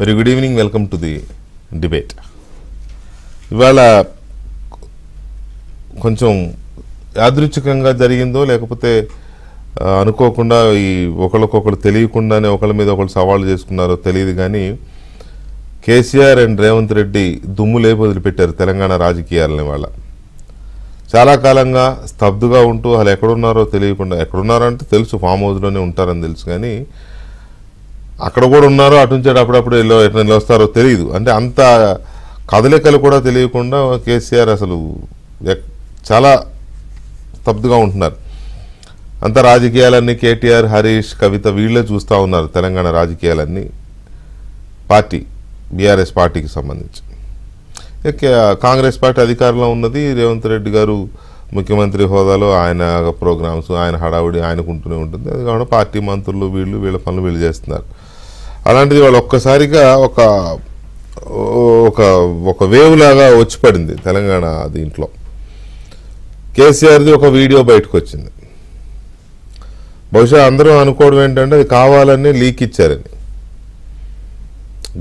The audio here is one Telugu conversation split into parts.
Very good evening, welcome to the debate. ఇవాళ కొంచెం యాదృచ్ఛికంగా జరిగిందో లేకపోతే అనుకోకుండా ఈ ఒకళ్ళకొకళ్ళు తెలియకుండానే ఒకళ్ళ మీద ఒకళ్ళు సవాళ్ళు చేసుకున్నారో తెలియదు, కానీ కేసీఆర్ అండ్ రేవంత్ రెడ్డి దుమ్ము లేపు వదిలిపెట్టారు తెలంగాణ రాజకీయాలని. వాళ్ళ చాలా కాలంగా స్తబ్దుగా ఉంటూ అసలు ఎక్కడున్నారో తెలియకుండా, ఎక్కడున్నారో అంటే తెలుసు, ఫామ్ హౌస్లోనే ఉంటారని తెలుసు, కానీ అక్కడ కూడా ఉన్నారో అటు నుంచి అప్పుడప్పుడు ఎట్లా వస్తారో తెలియదు. అంటే అంత కదలికలు కూడా తెలియకుండా కేసీఆర్ అసలు చాలా స్తబ్దుగా ఉంటున్నారు. అంత రాజకీయాలన్నీ కేటీఆర్, హరీష్, కవిత వీళ్ళే చూస్తూ ఉన్నారు తెలంగాణ రాజకీయాలన్నీ. పార్టీ బీఆర్ఎస్ పార్టీకి సంబంధించి కాంగ్రెస్ పార్టీ అధికారంలో ఉన్నది. రేవంత్ రెడ్డి గారు ముఖ్యమంత్రి హోదాలో ఆయన ప్రోగ్రామ్స్, ఆయన హడావుడి ఆయనకుంటూనే ఉంటుంది. అది కాకుండా పార్టీ మంత్రులు వీళ్ళ పనులు వీళ్ళు చేస్తున్నారు. అలాంటిది వాళ్ళు ఒక్కసారిగా ఒక వేవ్ లాగా వచ్చి పడింది తెలంగాణ దీంట్లో. కేసీఆర్ది ఒక వీడియో బయటకు వచ్చింది. బహుశా అందరూ అనుకోవడం ఏంటంటే అది కావాలని లీక్ ఇచ్చారని.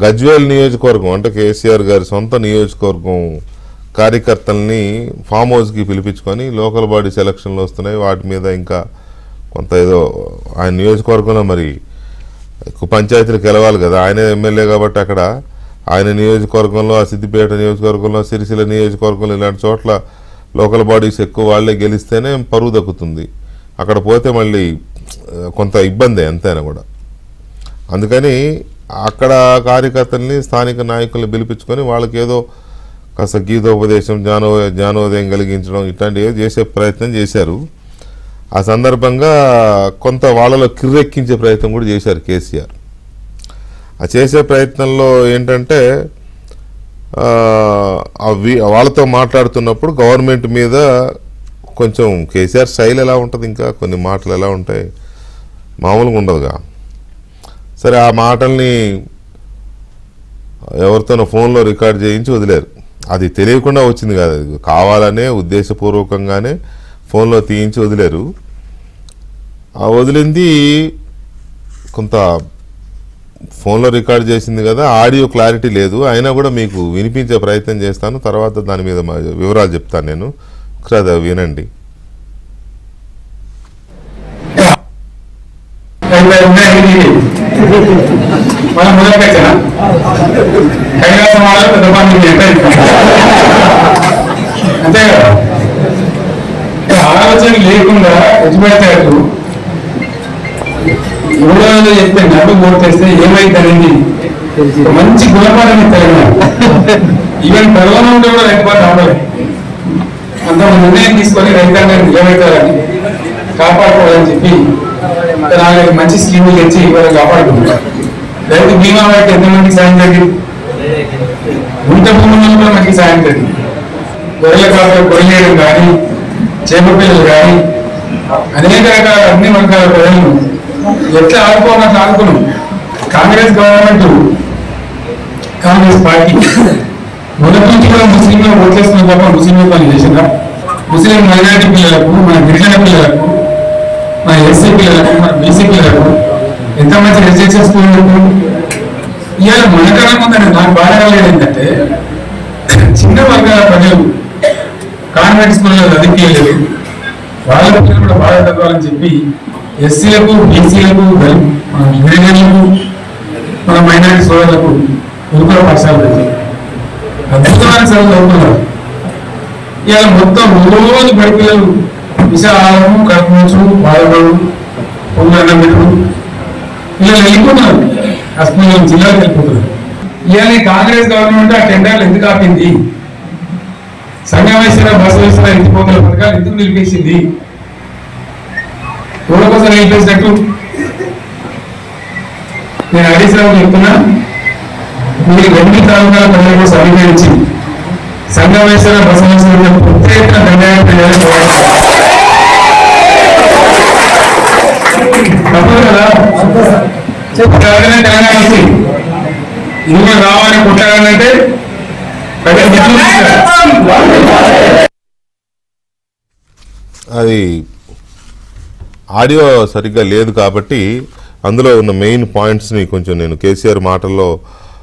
గజ్వేల్ నియోజకవర్గం అంటే కేసీఆర్ గారి సొంత నియోజకవర్గం కార్యకర్తల్ని ఫామ్ హౌస్కి పిలిపించుకొని లోకల్ బాడీ సెలక్షన్లు వస్తున్నాయి, వాటి మీద ఇంకా కొంత ఏదో ఆయన నియోజకవర్గంలో మరి పంచాయతీలు గెలవాలి కదా, ఆయనే ఎమ్మెల్యే కాబట్టి అక్కడ ఆయన నియోజకవర్గంలో, ఆ సిద్దిపేట నియోజకవర్గంలో, సిరిసిల్ల నియోజకవర్గంలో ఇలాంటి చోట్ల లోకల్ బాడీస్ ఎక్కువ వాళ్లే గెలిస్తేనే పరువు దక్కుతుంది. అక్కడ పోతే మళ్ళీ కొంత ఇబ్బంది ఎంతైనా కూడా. అందుకని అక్కడ కార్యకర్తల్ని, స్థానిక నాయకుల్ని పిలిపించుకొని వాళ్ళకి ఏదో కాస్త గీతోపదేశం, జ్ఞానోదయం కలిగించడం ఇట్లాంటివి చేసే ప్రయత్నం చేశారు. ఆ సందర్భంగా కొంత వాళ్ళలో కిర్రెక్కించే ప్రయత్నం కూడా చేశారు కేసీఆర్. ఆ చేసే ప్రయత్నంలో ఏంటంటే వాళ్ళతో మాట్లాడుతున్నప్పుడు గవర్నమెంట్ మీద కొంచెం కేసీఆర్ స్టైల్ ఎలా ఉంటుంది, ఇంకా కొన్ని మాటలు ఎలా ఉంటాయి, మామూలుగా ఉండదుగా. సరే, ఆ మాటల్ని ఎవరితోనో ఫోన్లో రికార్డ్ చేయించి వదిలేరు. అది తెలియకుండా వచ్చింది కాదు, అది కావాలనే ఉద్దేశపూర్వకంగానే ఫోన్లో తీయించి వదిలేరు. ఆ వదిలింది కొంత ఫోన్లో రికార్డ్ చేసింది కదా, ఆడియో క్లారిటీ లేదు. అయినా కూడా మీకు వినిపించే ప్రయత్నం చేస్తాను, తర్వాత దాని మీద వివరాలు చెప్తాను నేను. ఒకసారి అది వినండి. అంతే కదా, ఆలోచన లేకుండా ఎత్తుపెడతాడు. ఎవరో చెప్తే నవ్వు ఓటేస్తే ఏమైందనేది మంచి గుణపాఠం తెలంగాణ. ఈవెన్ కరోనా ఉంటే కూడా రైతు పాట ఆడాలి. అంత నిర్ణయం తీసుకొని రైతాంగాన్ని నిలబెట్టాలని, కాపాడుకోవాలని చెప్పి నాలుగు మంచి స్కీములు తెచ్చి ఇవాళ కాపాడుకుంటున్నారు. రైతు బీమా వారికి ఎంతమందికి సాయం జరిగింది, గుంట భూముల్లో కూడా మనకి సాయం జరిగింది. గొర్రెల కాపలు గొర్రెలు కానీ, చేప పిల్లలు కానీ, అనేక రకాల అన్ని వర్గాల ప్రజలను ఎట్లా ఆడుకోవాలని ఆడుకున్నాం. కాంగ్రెస్ గవర్నమెంట్, కాంగ్రెస్ పార్టీ మొదటి నుంచి కూడా ముస్లింలు ఓట్లేస్తున్న తప్ప ముస్లింలు పని చేసిందా? ముస్లిం మైనారిటీ పిల్లలకు, మన గిరిజన పిల్లలకు, మన ఎస్సీ పిల్లలకు, మన బీసీ పిల్లలకు ఎంత మంచి రెసిడెన్షియల్ స్కూళ్ళకు ఇవాళ మనకన్నా ముందని నాకు బాధ కలిగేది ఏంటంటే, చిన్న వర్గాల ప్రజలు కాన్వెంట్ స్కూల్లో చదివించలేదు, వాళ్ళ పిల్లలు కూడా బాగా చదవాలని చెప్పి ఎస్సీలకు, బీసీలకు, మన గిరిజనులకు, మన మైనారిటీ సోదరులకు గురుకుల పాఠశాల పెట్టారు. అద్భుతమైన చదువు చదువుతున్నారు. ఇవాళ మొత్తం రోజు బడి పిల్లలు విశాలము, కడుపునుచు, బాధపడు, పొంగన్న పెట్టు పిల్లలు వెళ్ళిపోతున్నారు. ఆ స్కూల్లో జిల్లాకు వెళ్ళిపోతున్నారు. ఇవాళ కాంగ్రెస్ గవర్నమెంట్ ఆ టెండర్లు ఎందుకు ఆపింది? సంగమేశ్వర, బసవేశ్వర ఎత్తిపోతల పథకాలు ఎందుకు నిలిపేసింది? ఎవరి కోసం నిలిపేసినట్టు నేను హరీష్ రావు చెప్తున్నా. మీరు 2 తాలూకాల ప్రజలకు సమీకరించి సంగమేశ్వర, బసవేశ్వర ప్రత్యేక తప్పదు కదా. తెలంగాణ వచ్చి ఇది కూడా రావాలని కొట్టాలంటే అది ఆడియో సరిగ్గా లేదు కాబట్టి అందులో ఉన్న మెయిన్ పాయింట్స్ని కొంచెం నేను కేసీఆర్ మాటల్లో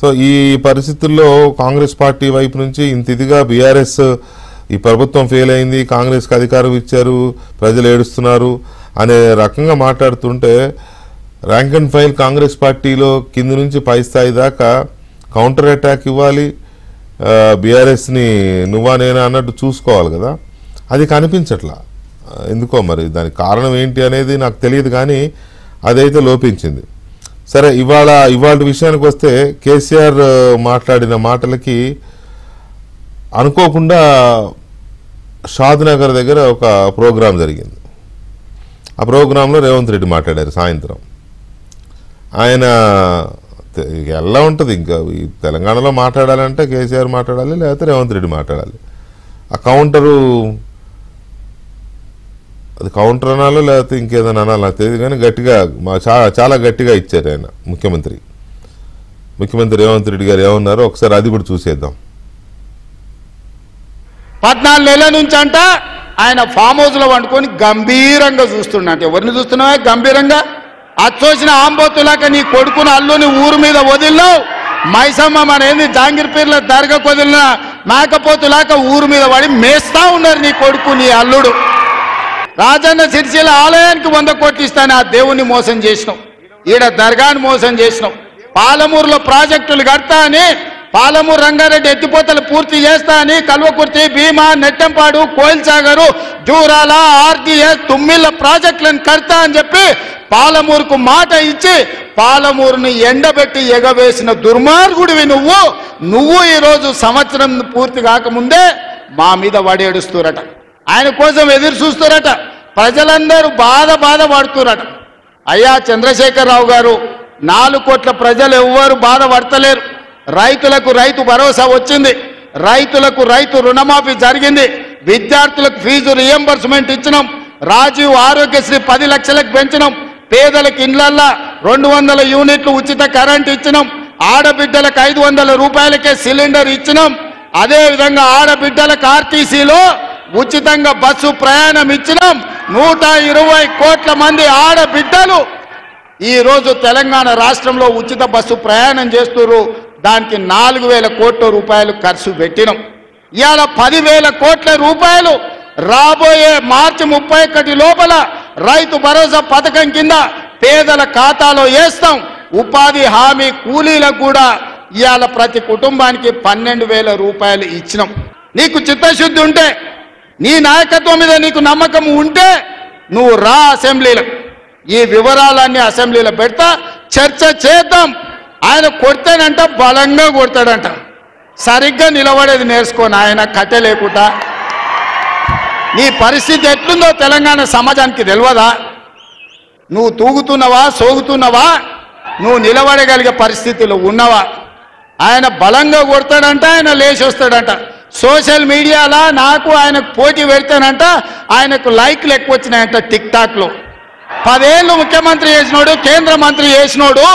సో ఈ పరిస్థితుల్లో కాంగ్రెస్ పార్టీ వైపు నుంచి ఇంత ఇదిగా బీఆర్ఎస్ ఈ ప్రభుత్వం ఫెయిల్ అయింది, కాంగ్రెస్కి అధికారం ఇచ్చారు, ప్రజలు ఏడుస్తున్నారు అనే రకంగా మాట్లాడుతుంటే ర్యాంక్ అండ్ ఫైల్ కాంగ్రెస్ పార్టీలో కింది నుంచి పై స్థాయి దాకా కౌంటర్ అటాక్ ఇవ్వాలి, బీఆర్ఎస్ని నువ్వా నేనా అన్నట్టు చూసుకోవాలి కదా, అది కనిపించట్లా ఎందుకో. మరి దానికి కారణం ఏంటి అనేది నాకు తెలియదు, కానీ అదైతే లోపించింది. సరే, ఇవాళ విషయానికి వస్తే కేసీఆర్ మాట్లాడిన మాటలకి అనుకోకుండా షాద్నగర్ దగ్గర ఒక ప్రోగ్రాం జరిగింది. ఆ ప్రోగ్రాంలో రేవంత్ రెడ్డి మాట్లాడారు సాయంత్రం. ఆయన ఎలా ఉంటుంది, ఇంకా ఈ తెలంగాణలో మాట్లాడాలంటే కేసీఆర్ మాట్లాడాలి, లేకపోతే రేవంత్ రెడ్డి మాట్లాడాలి. ఆ కౌంటరు, అది కౌంటర్ అనాలో లేకపోతే ఇంకేదైనా అనాలి నాకు తెలియదు, కానీ గట్టిగా చాలా గట్టిగా ఇచ్చారు ఆయన ముఖ్యమంత్రి రేవంత్ రెడ్డి గారు ఏమన్నారో ఒకసారి అది కూడా చూసేద్దాం. 14 నెలల నుంచి అంట ఆయన ఫామ్ హౌస్ లో వండుకొని గంభీరంగా చూస్తున్నట్టు. ఎవరిని చూస్తున్నావా గంభీరంగా? అచ్చోసిన ఆంబోతులాక నీ కొడుకుని అల్లుని ఊరు మీద వదిలినావు. మైసమ్మ మనేంది జాంగీర్పీర్ల దర్గాకు వదిలిన మేకపోతులాక ఊరు మీద పడి మేస్తా ఉన్నారు నీ కొడుకు నీ అల్లుడు. రాజన్న సిరిసిల్ల ఆలయానికి 100 కోట్లు ఇస్తాను ఆ దేవుణ్ణి మోసం చేసినావు, ఈడ దర్గాను మోసం చేసినావు. పాలమూరులో ప్రాజెక్టులు కడతా అని, పాలమూరు రంగారెడ్డి ఎత్తిపోతలు పూర్తి చేస్తా అని కల్వకుర్తి, భీమా, నెట్టంపాడు, కోయిల్సాగరు, జూరాల, ఆర్టీఎస్, తుమ్మిళ్ళ ప్రాజెక్టులను కడతా అని చెప్పి పాలమూరుకు మాట ఇచ్చి పాలమూరుని ఎండబెట్టి ఎగవేసిన దుర్మార్గుడివి నువ్వు ఈరోజు సంవత్సరం పూర్తి కాకముందే మా మీద వడేడుస్తురట. ఆయన కోసం ఎదురు చూస్తురట. ప్రజలందరూ బాధపడుతురట. అయ్యా చంద్రశేఖరరావు గారు, 4 కోట్ల ప్రజలు ఎవ్వరు బాధపడతలేరు. రైతులకు రైతు భరోసా వచ్చింది, రైతులకు రైతు రుణమాఫీ జరిగింది, విద్యార్థులకు ఫీజు రియంబర్స్మెంట్ ఇచ్చినాం, రాజీవ్ ఆరోగ్యశ్రీ 10 లక్షలకు పెంచినాం, పేదలకు ఇండ్లల్లా 200 యూనిట్లు ఉచిత కరెంట్ ఇచ్చినాం, ఆడబిడ్డలకు 500 రూపాయలకే సిలిండర్ ఇచ్చినాం. అదేవిధంగా ఆడబిడ్డలకు ఆర్టీసీలో ఉచితంగా బస్సు ప్రయాణం ఇచ్చినాం. 120 కోట్ల మంది ఆడబిడ్డలు ఈరోజు తెలంగాణ రాష్ట్రంలో ఉచిత బస్సు ప్రయాణం చేస్తున్నారు. దానికి 4,000 కోట్ల రూపాయలు ఖర్చు పెట్టినాం. ఇవాళ 10,000 కోట్ల రూపాయలు రాబోయే మార్చి 31 లోపల రైతు భరోసా పథకం కింద పేదల ఖాతాలో వేస్తాం. ఉపాధి హామీ కూలీలకు కూడా ఇవాళ ప్రతి కుటుంబానికి 12,000 రూపాయలు ఇచ్చినాం. నీకు చిత్తశుద్ధి ఉంటే, నీ నాయకత్వం మీద నీకు నమ్మకం ఉంటే నువ్వు రా అసెంబ్లీలో, ఈ వివరాలన్నీ అసెంబ్లీలో పెడతా, చర్చ చేద్దాం. ఆయన కొడితేనంట బలంగా కొడతాడంట. సరిగ్గా నిలబడేది నేర్చుకోని ఆయన కట్టె లేకుండా. నీ పరిస్థితి ఎట్లుందో తెలంగాణ సమాజానికి తెలియదా? నువ్వు తూగుతున్నావా, సోగుతున్నావా, నువ్వు నిలబడగలిగే పరిస్థితిలో ఉన్నవా? ఆయన బలంగా కొడతాడంట, ఆయన లేచి వస్తాడంట. సోషల్ మీడియాలో నాకు ఆయనకు పోటీ పెడతానంట, ఆయనకు లైక్లు ఎక్కువ వచ్చినాయంట టిక్ టాక్లో. 10 ఏళ్ళు ముఖ్యమంత్రి చేసినోడు, కేంద్ర మంత్రి చేసినోడు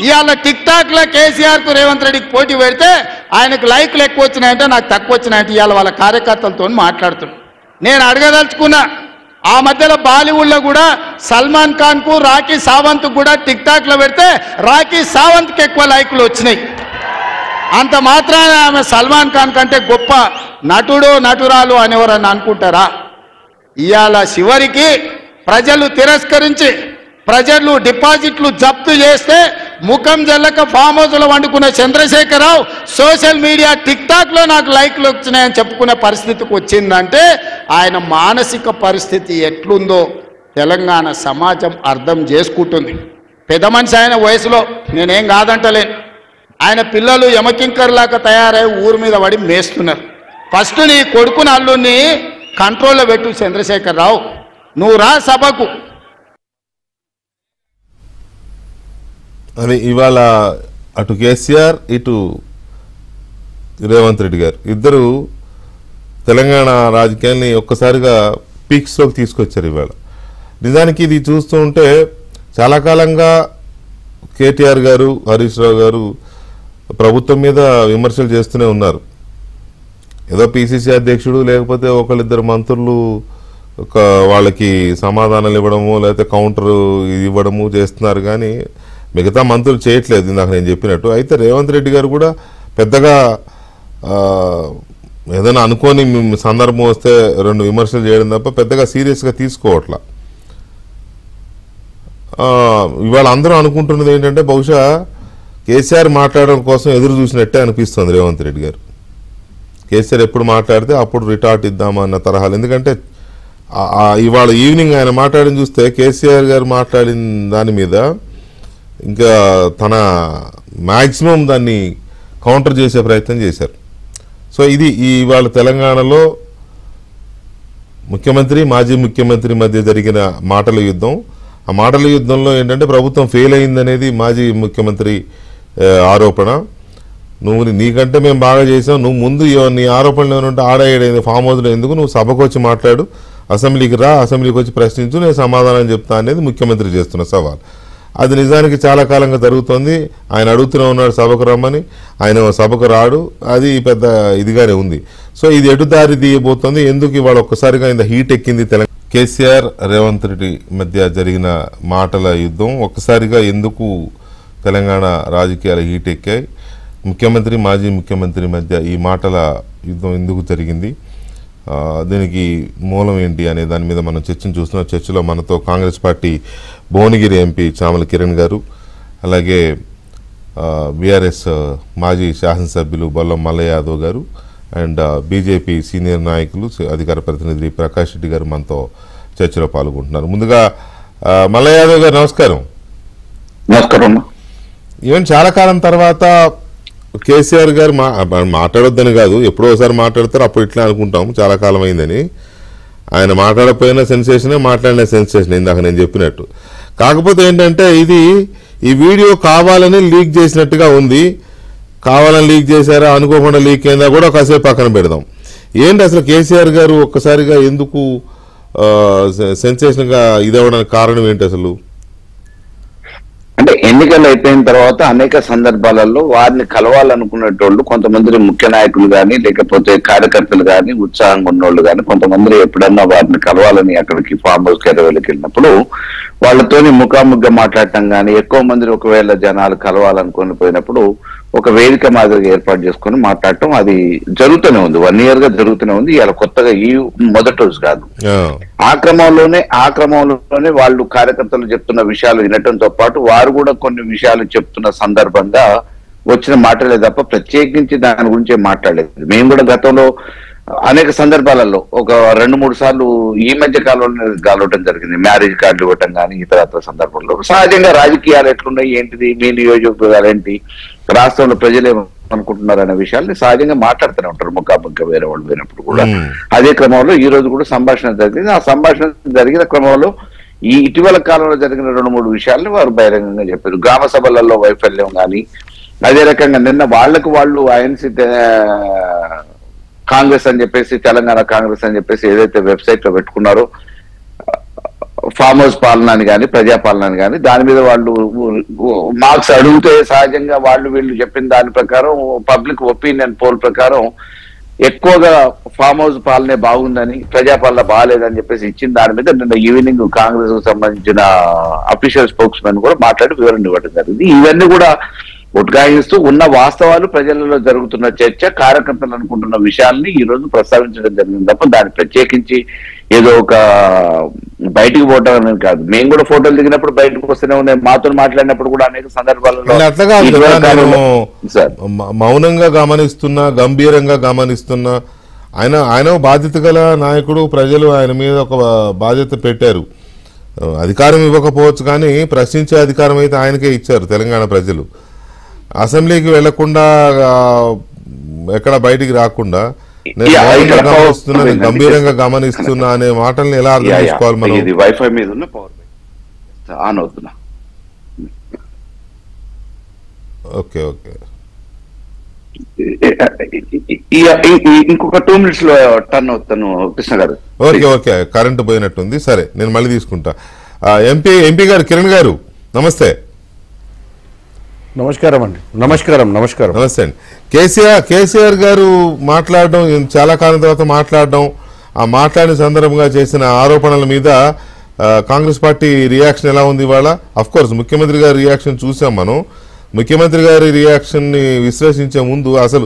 ఇవాళ టిక్ టాక్లో కేసీఆర్కు రేవంత్ రెడ్డికి పోటీ పెడితే ఆయనకు లైక్లు ఎక్కువ వచ్చినాయంటే నాకు తక్కువ వచ్చినాయంటే ఇవాళ వాళ్ళ కార్యకర్తలతో మాట్లాడుతున్నాను. నేను అడగదలుచుకున్నా, ఆ మధ్యలో బాలీవుడ్లో కూడా సల్మాన్ ఖాన్కు, రాఖీ సావంత్కు కూడా టిక్ టాక్లో పెడితే రాఖీ సావంత్కి ఎక్కువ లైక్లు వచ్చినాయి. అంత మాత్రాన ఆమె సల్మాన్ ఖాన్ కంటే గొప్ప నటుడు నటురాలు అనేవారని అనుకుంటారా? ఇవాళ చివరికి ప్రజలు తిరస్కరించి, ప్రజలు డిపాజిట్లు జప్తు చేస్తే ముఖం జల్లక ఫామ్ హౌస్లో వండుకున్న చంద్రశేఖరరావు సోషల్ మీడియా టిక్ టాక్లో నాకు లైక్లు వచ్చినాయని చెప్పుకునే పరిస్థితికి వచ్చిందంటే ఆయన మానసిక పరిస్థితి ఎట్లుందో తెలంగాణ సమాజం అర్థం చేసుకుంటుంది. పెద్ద మనిషి ఆయన వయసులో, నేనేం కాదంటలేను. ఆయన పిల్లలు యమకింకర్లాగా తయారై ఊరు మీద పడి మేస్తున్నారు. ఫస్ట్ నీ కొడుకుని అల్లుని కంట్రోల్లో పెట్టు చంద్రశేఖరరావు, నువ్వు రా సభకు. అని ఇవాళ అటు కేసీఆర్ ఇటు రేవంత్ రెడ్డి గారు ఇద్దరు తెలంగాణ రాజకీయాల్ని ఒక్కసారిగా పీక్స్లోకి తీసుకొచ్చారు. ఇవాళ నిజానికి ఇది చూస్తూ ఉంటే చాలా కాలంగా కేటీఆర్ గారు, హరీష్ రావు గారు ప్రభుత్వం మీద విమర్శలు చేస్తూనే ఉన్నారు. ఏదో పిసిసి అధ్యక్షుడు లేకపోతే ఒకళ్ళిద్దరు మంత్రులు వాళ్ళకి సమాధానాలు ఇవ్వడము లేకపోతే కౌంటర్ ఇవ్వడము చేస్తున్నారు, కానీ మిగతా మంత్రులు చేయట్లేదు ఇందాక నేను చెప్పినట్టు. అయితే రేవంత్ రెడ్డి గారు కూడా పెద్దగా ఏదైనా అనుకోని సందర్భం వస్తే 2 విమర్శలు చేయడం తప్ప పెద్దగా సీరియస్గా తీసుకోవట్లా. ఇవాళ అందరూ అనుకుంటున్నది ఏంటంటే బహుశా కేసీఆర్ మాట్లాడడం కోసం ఎదురు చూసినట్టే అనిపిస్తుంది రేవంత్ రెడ్డి గారు. కేసీఆర్ ఎప్పుడు మాట్లాడితే అప్పుడు రిటార్ట్ ఇద్దామన్న తరహాలు. ఎందుకంటే ఇవాళ ఈవినింగ్ ఆయన మాట్లాడిన చూస్తే కేసీఆర్ గారు మాట్లాడిన దాని మీద ఇంకా తన మ్యాక్సిమం దాన్ని కౌంటర్ చేసే ప్రయత్నం చేశారు. సో ఇది ఇవాళ తెలంగాణలో ముఖ్యమంత్రి మాజీ ముఖ్యమంత్రి మధ్య జరిగిన మాటల యుద్ధం. ఆ మాటల యుద్ధంలో ఏంటంటే ప్రభుత్వం ఫెయిల్ అయిందనేది మాజీ ముఖ్యమంత్రి ఆరోపణ. నువ్వు నీకంటే మేము బాగా చేసాం, నువ్వు ముందు నీ ఆరోపణలు ఏమంటే ఆడేయడైంది ఫామ్ హౌస్లో ఎందుకు, నువ్వు సభకు వచ్చి మాట్లాడు, అసెంబ్లీకి రా, అసెంబ్లీకి వచ్చి ప్రశ్నించు, నేను సమాధానం చెప్తా అనేది ముఖ్యమంత్రి చేస్తున్న సవాల్. అది నిజానికి చాలా కాలంగా జరుగుతోంది. ఆయన అడుగుతూనే ఉన్నాడు సభకు రమ్మని, ఆయన సభకు రాడు, అది పెద్ద ఇదిగానే ఉంది. సో ఇది ఎటు దారి తీయబోతోంది, ఎందుకు ఇవాళ ఒక్కసారిగా ఇంత హీట్ ఎక్కింది తెలంగాణ? కేసీఆర్ రేవంత్ రెడ్డి మధ్య జరిగిన మాటల యుద్ధం ఒక్కసారిగా ఎందుకు తెలంగాణ రాజకీయాలు హీట్ ఎక్కాయి, ముఖ్యమంత్రి మాజీ ముఖ్యమంత్రి మధ్య ఈ మాటల యుద్ధం ఎందుకు జరిగింది, దీనికి మూలం ఏంటి అనే దాని మీద మనం చర్చను చూస్తున్నాం. చర్చలో మనతో కాంగ్రెస్ పార్టీ భువనగిరి ఎంపీ చామల కిరణ్ గారు, అలాగే బీఆర్ఎస్ మాజీ శాసనసభ్యులు బొల్లం మల్లయ్య యాదవ్ గారు అండ్ బీజేపీ సీనియర్ నాయకులు అధికార ప్రతినిధి ప్రకాష్ రెడ్డి గారు మనతో చర్చలో పాల్గొంటున్నారు. ముందుగా మల్లయ్య యాదవ్ గారు నమస్కారం. నమస్కారం. ఈవెన్ చాలా కాలం తర్వాత కేసీఆర్ గారు మాట్లాడొద్దని కాదు, ఎప్పుడో ఒకసారి మాట్లాడతారు, అప్పుడు ఇట్లా అనుకుంటాం చాలా కాలం అయిందని. ఆయన మాట్లాడకపోయినా సెన్సేషనే, మాట్లాడిన సెన్సేషన్ ఇందాక నేను చెప్పినట్టు. కాకపోతే ఏంటంటే ఈ వీడియో కావాలని లీక్ చేసినట్టుగా ఉంది. కావాలని లీక్ చేశారా, అనుకోకుండా లీక్ అయిందా కూడా కాసేపు పక్కన పెడదాం. ఏంటి అసలు కేసీఆర్ గారు ఒక్కసారిగా ఎందుకు సెన్సేషన్గా ఇదవ్వడానికి కారణం ఏంటి అసలు? అంటే ఎన్నికలు అయిపోయిన తర్వాత అనేక సందర్భాలలో వారిని కలవాలనుకునేటోళ్ళు కొంతమంది ముఖ్య నాయకులు కానీ లేకపోతే కార్యకర్తలు కానీ ఉత్సాహంగా ఉన్నోళ్ళు కానీ కొంతమంది ఎప్పుడన్నా వారిని కలవాలని అక్కడికి ఫామ్ హౌస్ కేరళకి వెళ్ళినప్పుడు వాళ్ళతోని ముఖాముఖిగా మాట్లాడటం కానీ ఎక్కువ మంది ఒకవేళ జనాలు కలవాలనుకుని పోయినప్పుడు ఒక వేదిక మాదిరిగా ఏర్పాటు చేసుకుని మాట్లాడటం అది జరుగుతూనే ఉంది. 1 year గా జరుగుతూనే ఉంది. ఇలా కొత్తగా ఈ మొదటి రోజు కాదు. ఆ క్రమంలోనే వాళ్ళు కార్యకర్తలు చెప్తున్న విషయాలు వినటంతో పాటు వారు కూడా కొన్ని విషయాలు చెప్తున్న సందర్భంగా వచ్చిన మాటలే తప్ప ప్రత్యేకించి దాని గురించి మాట్లాడలేదు. మేము కూడా గతంలో అనేక సందర్భాలలో ఒక 2-3 సార్లు ఈ మధ్య కాలంలో కలవటం జరిగింది. మ్యారేజ్ కార్డులు ఇవ్వటం కానీ ఇతర సందర్భంలో సహజంగా రాజకీయాలు ఎట్లున్నాయి, ఏంటిది, మీ నియోజకవర్గాలు ఏంటి, రాష్ట్రంలో ప్రజలు ఏమనుకుంటున్నారు అనే విషయాల్ని సహజంగా మాట్లాడుతూనే ఉంటారు ముఖాముఖిగా వేరే వాళ్ళు పోయినప్పుడు కూడా. అదే క్రమంలో ఈ రోజు కూడా సంభాషణ జరిగింది. ఆ సంభాషణ జరిగిన క్రమంలో ఈ ఇటీవల కాలంలో జరిగిన 2-3 విషయాల్ని వారు బహిరంగంగా చెప్పారు. గ్రామ సభలలో వైఫల్యం కానీ, అదే రకంగా నిన్న వాళ్ళు ఐఎన్సీ కాంగ్రెస్ అని చెప్పేసి తెలంగాణ కాంగ్రెస్ అని చెప్పేసి ఏదైతే వెబ్సైట్ లో పెట్టుకున్నారో ఫామ్ హౌస్ పాలన అని కానీ ప్రజాపాలన అని కానీ దాని మీద వాళ్ళు మార్క్స్ అడిగితే సహజంగా వీళ్ళు చెప్పిన దాని ప్రకారం పబ్లిక్ ఒపీనియన్ పోల్ ప్రకారం ఎక్కువగా ఫామ్ హౌస్ పాలనే బాగుందని, ప్రజాపాలన బాగాలేదని చెప్పేసి ఇచ్చిన దాని మీద నిన్న ఈవినింగ్ కాంగ్రెస్ కు సంబంధించిన అఫీషియల్ స్పోక్స్ మెన్ కూడా మాట్లాడి వివరణ ఇవ్వడం జరిగింది. ఇవన్నీ కూడా ఉద్ఘాటిస్తూ ఉన్న వాస్తవాలు, ప్రజలలో జరుగుతున్న చర్చ, కార్యకర్తలు అనుకుంటున్న విషయాల్ని ఈ రోజు ప్రస్తావించడం జరిగింది తప్ప దాన్ని ప్రత్యేకించి ఏదో ఒక బయటికి పోవటం అనేది కాదు. మేము కూడా ఫోటోలు దిగినప్పుడు బయటకు వస్తూనే ఉన్నాయి. మాతో మాట్లాడినప్పుడు కూడా అనేక సందర్భాలలో మౌనంగా గమనిస్తున్నా, గంభీరంగా గమనిస్తున్నా, ఆయన బాధ్యత గల నాయకుడు, ప్రజలు ఆయన మీద ఒక బాధ్యత పెట్టారు. అధికారం ఇవ్వకపోవచ్చు కానీ ప్రశ్నించే అధికారం అయితే ఆయనకే ఇచ్చారు తెలంగాణ ప్రజలు. అసెంబ్లీకి వెళ్లకుండా, ఎక్కడ బయటికి రాకుండా గమనిస్తున్నా, గంభీరంగా గమనిస్తున్నా అనే మాటల్ని ఎలా అర్థం చేసుకోవాలి మనం? ఇది వైఫై మీద ఉన్న పవర్ ఆన్ అవుతున్నా. ఓకే ఓకే, ఇంకొక 2 minutes లో టర్న్ అవుతాను కృష్ణ గారు. ఓకే ఓకే, కరెంటు పోయినట్టుంది. సరే, నేను మళ్ళీ తీసుకుంటా. ఎంపీ గారు కిరణ్ గారు నమస్తే. నమస్కారం అండి. నమస్కారం. నమస్తే అండి. కేసీఆర్ గారు మాట్లాడడం, చాలా కాలం తర్వాత మాట్లాడడం, ఆ మాట్లాడిన సందర్భంగా చేసిన ఆరోపణల మీద కాంగ్రెస్ పార్టీ రియాక్షన్ ఎలా ఉంది ఇవాళ? అఫ్ కోర్స్ ముఖ్యమంత్రి గారి రియాక్షన్ చూసాం మనం. ముఖ్యమంత్రి గారి రియాక్షన్ని విశ్లేషించే ముందు అసలు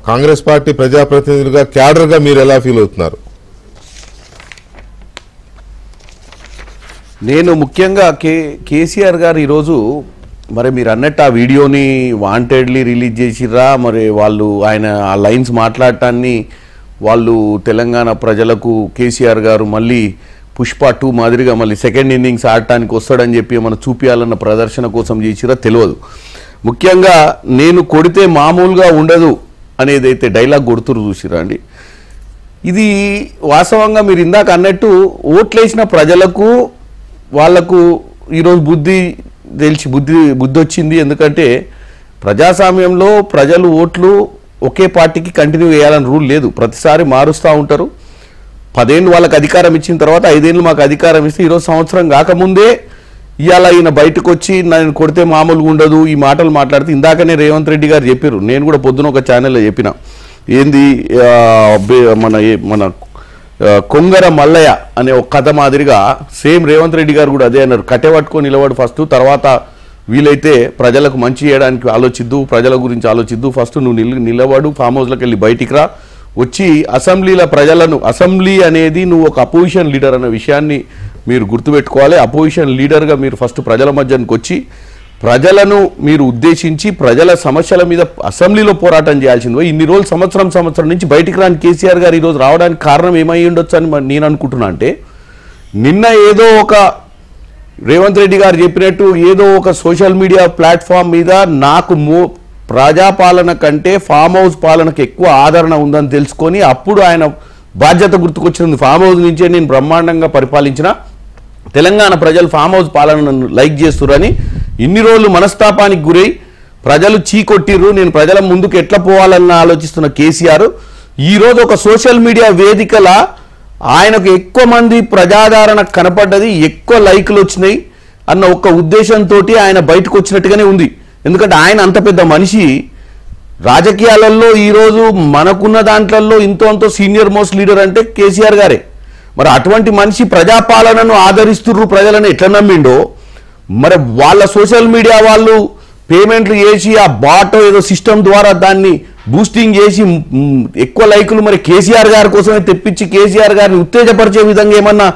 కాంగ్రెస్ పార్టీ ప్రజాప్రతినిధులుగా క్యాడర్గా మీరు ఎలా ఫీల్ అవుతున్నారు? నేను ముఖ్యంగా కేసీఆర్ గారు ఈరోజు మరి మీరు అన్నట్టు ఆ వీడియోని వాంటెడ్లీ రిలీజ్ చేసిర్రా, మరి వాళ్ళు ఆయన ఆ లైన్స్ మాట్లాడటాన్ని వాళ్ళు తెలంగాణ ప్రజలకు కేసీఆర్ గారు మళ్ళీ పుష్ప 2 మాదిరిగా మళ్ళీ సెకండ్ ఇన్నింగ్స్ ఆడటానికి వస్తాడని చెప్పి మనం చూపించాలన్న ప్రదర్శన కోసం చేసిరా తెలియదు. ముఖ్యంగా నేను కొడితే మామూలుగా ఉండదు అనేదైతే డైలాగ్ కొడుతురు చూసిరా అండి. ఇది వాస్తవంగా మీరు ఇందాక అన్నట్టు ఓట్లేసిన ప్రజలకు వాళ్లకు ఈరోజు బుద్ధి వచ్చింది. ఎందుకంటే ప్రజాస్వామ్యంలో ప్రజలు ఓట్లు ఒకే పార్టీకి కంటిన్యూ చేయాలని రూల్ లేదు, ప్రతిసారి మారుస్తూ ఉంటారు. 10 ఏళ్ళు వాళ్ళకి అధికారం ఇచ్చిన తర్వాత 5 ఏళ్ళు మాకు అధికారం ఇస్తే ఈరోజు సంవత్సరం కాకముందే ఇవాళ ఈయన బయటకు వచ్చి నేను కొడితే మామూలుగా ఉండదు ఈ మాటలు మాట్లాడితే, ఇందాకనే రేవంత్ రెడ్డి గారు చెప్పారు, నేను కూడా పొద్దున ఒక ఛానల్లో చెప్పిన, ఏంది మన కొంగర మల్లయ్య అనే ఒక కథ మాదిరిగా సేమ్ రేవంత్ రెడ్డి గారు కూడా అదే అన్నారు, కట్టె పట్టుకొని నిలబడు ఫస్ట్, తర్వాత వీలైతే ప్రజలకు మంచి చేయడానికి ఆలోచిద్దు, ప్రజల గురించి ఆలోచిద్దు, ఫస్ట్ నువ్వు నిలబడు, ఫామ్ హౌస్లోకి వెళ్ళి బయటికి రా, వచ్చి అసెంబ్లీలో ప్రజలను, అసెంబ్లీ అనేది నువ్వు ఒక అపోజిషన్ లీడర్ అనే విషయాన్ని మీరు గుర్తుపెట్టుకోవాలి. అపోజిషన్ లీడర్గా మీరు ఫస్ట్ ప్రజల మధ్యానికి వచ్చి ప్రజలను మీరు ఉద్దేశించి ప్రజల సమస్యల మీద అసెంబ్లీలో పోరాటం చేయాల్సింది. ఇన్ని రోజులు సంవత్సరం నుంచి బయటికి రాని కేసీఆర్ గారు ఈరోజు రావడానికి కారణం ఏమై ఉండొచ్చు అని నేను అనుకుంటున్నా. అంటే నిన్న ఏదో ఒక రేవంత్ రెడ్డి గారు చెప్పినట్టు ఏదో ఒక సోషల్ మీడియా ప్లాట్ఫామ్ మీద నాకు ప్రజాపాలన కంటే ఫామ్ హౌస్ పాలనకు ఎక్కువ ఆదరణ ఉందని తెలుసుకొని అప్పుడు ఆయన బాధ్యత గుర్తుకొచ్చింది. ఫామ్ హౌస్ నుంచే నేను బ్రహ్మాండంగా పరిపాలించిన, తెలంగాణ ప్రజలు ఫామ్ హౌస్ పాలనను లైక్ చేస్తురని ఇన్ని రోజులు మనస్తాపానికి గురై ప్రజలు చీకొట్టిర్రు, నేను ప్రజల ముందుకు ఎట్లా పోవాలన్న ఆలోచిస్తున్న కేసీఆర్ ఈరోజు ఒక సోషల్ మీడియా వేదికల ఆయనకు ఎక్కువ మంది ప్రజాదరణ కనపడ్డది, ఎక్కువ లైకులు వచ్చినాయి అన్న ఒక ఉద్దేశంతో ఆయన బయటకు వచ్చినట్టుగానే ఉంది. ఎందుకంటే ఆయన అంత పెద్ద మనిషి రాజకీయాలలో ఈరోజు మనకున్న దాంట్లలో ఇంతో సీనియర్ మోస్ట్ లీడర్ అంటే కేసీఆర్ గారే. మరి అటువంటి మనిషి ప్రజాపాలనను ఆదరిస్తుర్రు ప్రజలను ఎట్లా నమ్మిండో, మరి వాళ్ళ సోషల్ మీడియా వాళ్ళు పేమెంట్లు చేసి ఆ బాటో ఏదో సిస్టమ్ ద్వారా దాన్ని బూస్టింగ్ చేసి ఎక్కువ లైకులు మరి కేసీఆర్ గారి కోసమే తెప్పించి కేసీఆర్ గారిని ఉత్తేజపరిచే విధంగా ఏమన్నా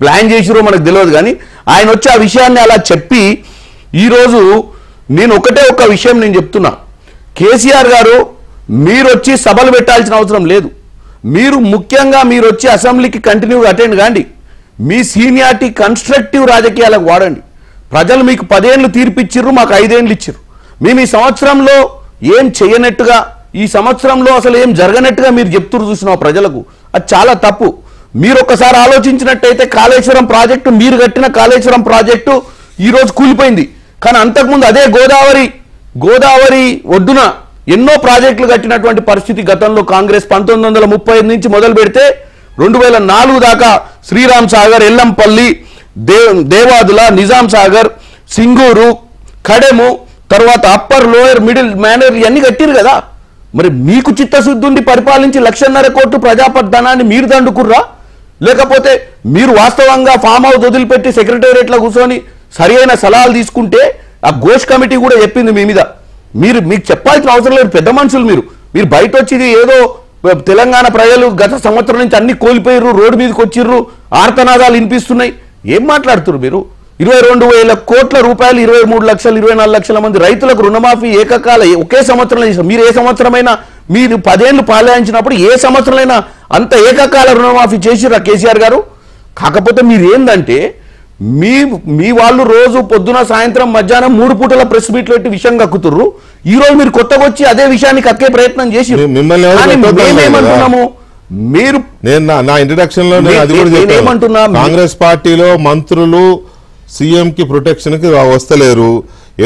ప్లాన్ చేసిరో మనకు తెలియదు. కానీ ఆయన వచ్చి ఆ విషయాన్ని అలా చెప్పి ఈరోజు నేను ఒక విషయం నేను చెప్తున్నా, కేసీఆర్ గారు మీరు వచ్చి సభలు పెట్టాల్సిన అవసరం లేదు, మీరు ముఖ్యంగా మీరు వచ్చి అసెంబ్లీకి కంటిన్యూగా అటెండ్ కాండి, మీ సీనియారిటీ కన్స్ట్రక్టివ్ రాజకీయాలకు వాడండి. ప్రజలు మీకు 10 ఏళ్ళు తీర్పిచ్చిర్రు, మాకు 5 ఏళ్ళు ఇచ్చిర్రు, మేము ఈ సంవత్సరంలో ఏం చేయనట్టుగా, ఈ సంవత్సరంలో అసలు ఏం జరగనట్టుగా మీరు చెప్తున్నారు చూసిన ప్రజలకు, అది చాలా తప్పు. మీరు ఒక్కసారి ఆలోచించినట్టయితే కాళేశ్వరం ప్రాజెక్టు, మీరు కట్టిన కాళేశ్వరం ప్రాజెక్టు ఈరోజు కూలిపోయింది. కానీ అంతకుముందు అదే గోదావరి ఒడ్డున ఎన్నో ప్రాజెక్టులు కట్టినటువంటి పరిస్థితి గతంలో కాంగ్రెస్ 1935 నుంచి మొదలు పెడితే 2004 దాకా శ్రీరామ్ సాగర్, ఎల్లంపల్లి, దేవాదుల, నిజాం సాగర్, సింగూరు, కడెము, తర్వాత అప్పర్ లోయర్ మిడిల్ మేనర్ ఇవన్నీ కట్టిరు కదా. మరి మీకు చిత్తశుద్ధి ఉండి పరిపాలించి 1.5 కోట్లు ప్రజాపద్ధనాన్ని మీరు దండుకుర్రా, లేకపోతే మీరు వాస్తవంగా ఫామ్ హౌస్ వదిలిపెట్టి సెక్రటేరియట్లో కూర్చొని సరి అయిన సలహాలు తీసుకుంటే ఆ ఘోష్ కమిటీ కూడా చెప్పింది మీ మీద, మీకు చెప్పాల్సిన అవసరం లేదు, పెద్ద మనుషులు మీరు బయట వచ్చి ఏదో తెలంగాణ ప్రజలు గత సంవత్సరం నుంచి అన్ని కోల్పోయిర్రు, రోడ్డు మీదకి వచ్చిర్రు, ఆర్తనాదాలు వినిపిస్తున్నాయి, ఏం మాట్లాడుతున్నారు మీరు? 22,000 కోట్ల రూపాయలు 23 లక్షలు 24 లక్షల మంది రైతులకు రుణమాఫీ ఏకకాల ఒకే సంవత్సరంలో చేశారు. మీరు ఏ సంవత్సరమైనా మీరు 10 ఏళ్ళు పాలించినప్పుడు ఏ సంవత్సరమైనా అంత ఏకకాల రుణమాఫీ చేసిరా కేసీఆర్ గారు? కాకపోతే మీరు ఏందంటే మీ వాళ్ళు రోజు పొద్దున సాయంత్రం మధ్యాహ్నం 3 పూటల ప్రెస్ మీట్లు పెట్టి విషయం కక్కుతుర్రు. ఈ రోజు మీరు కొత్తగా వచ్చి అదే విషయాన్ని కక్కే ప్రయత్నం చేసి మేమేమంటున్నాము, మీరు నా ఇంట్రడక్షన్ లో అది కూడా చెప్పాను, కాంగ్రెస్ పార్టీలో మంత్రులు సీఎం కి ప్రొటెక్షన్ కి వస్తలేరు,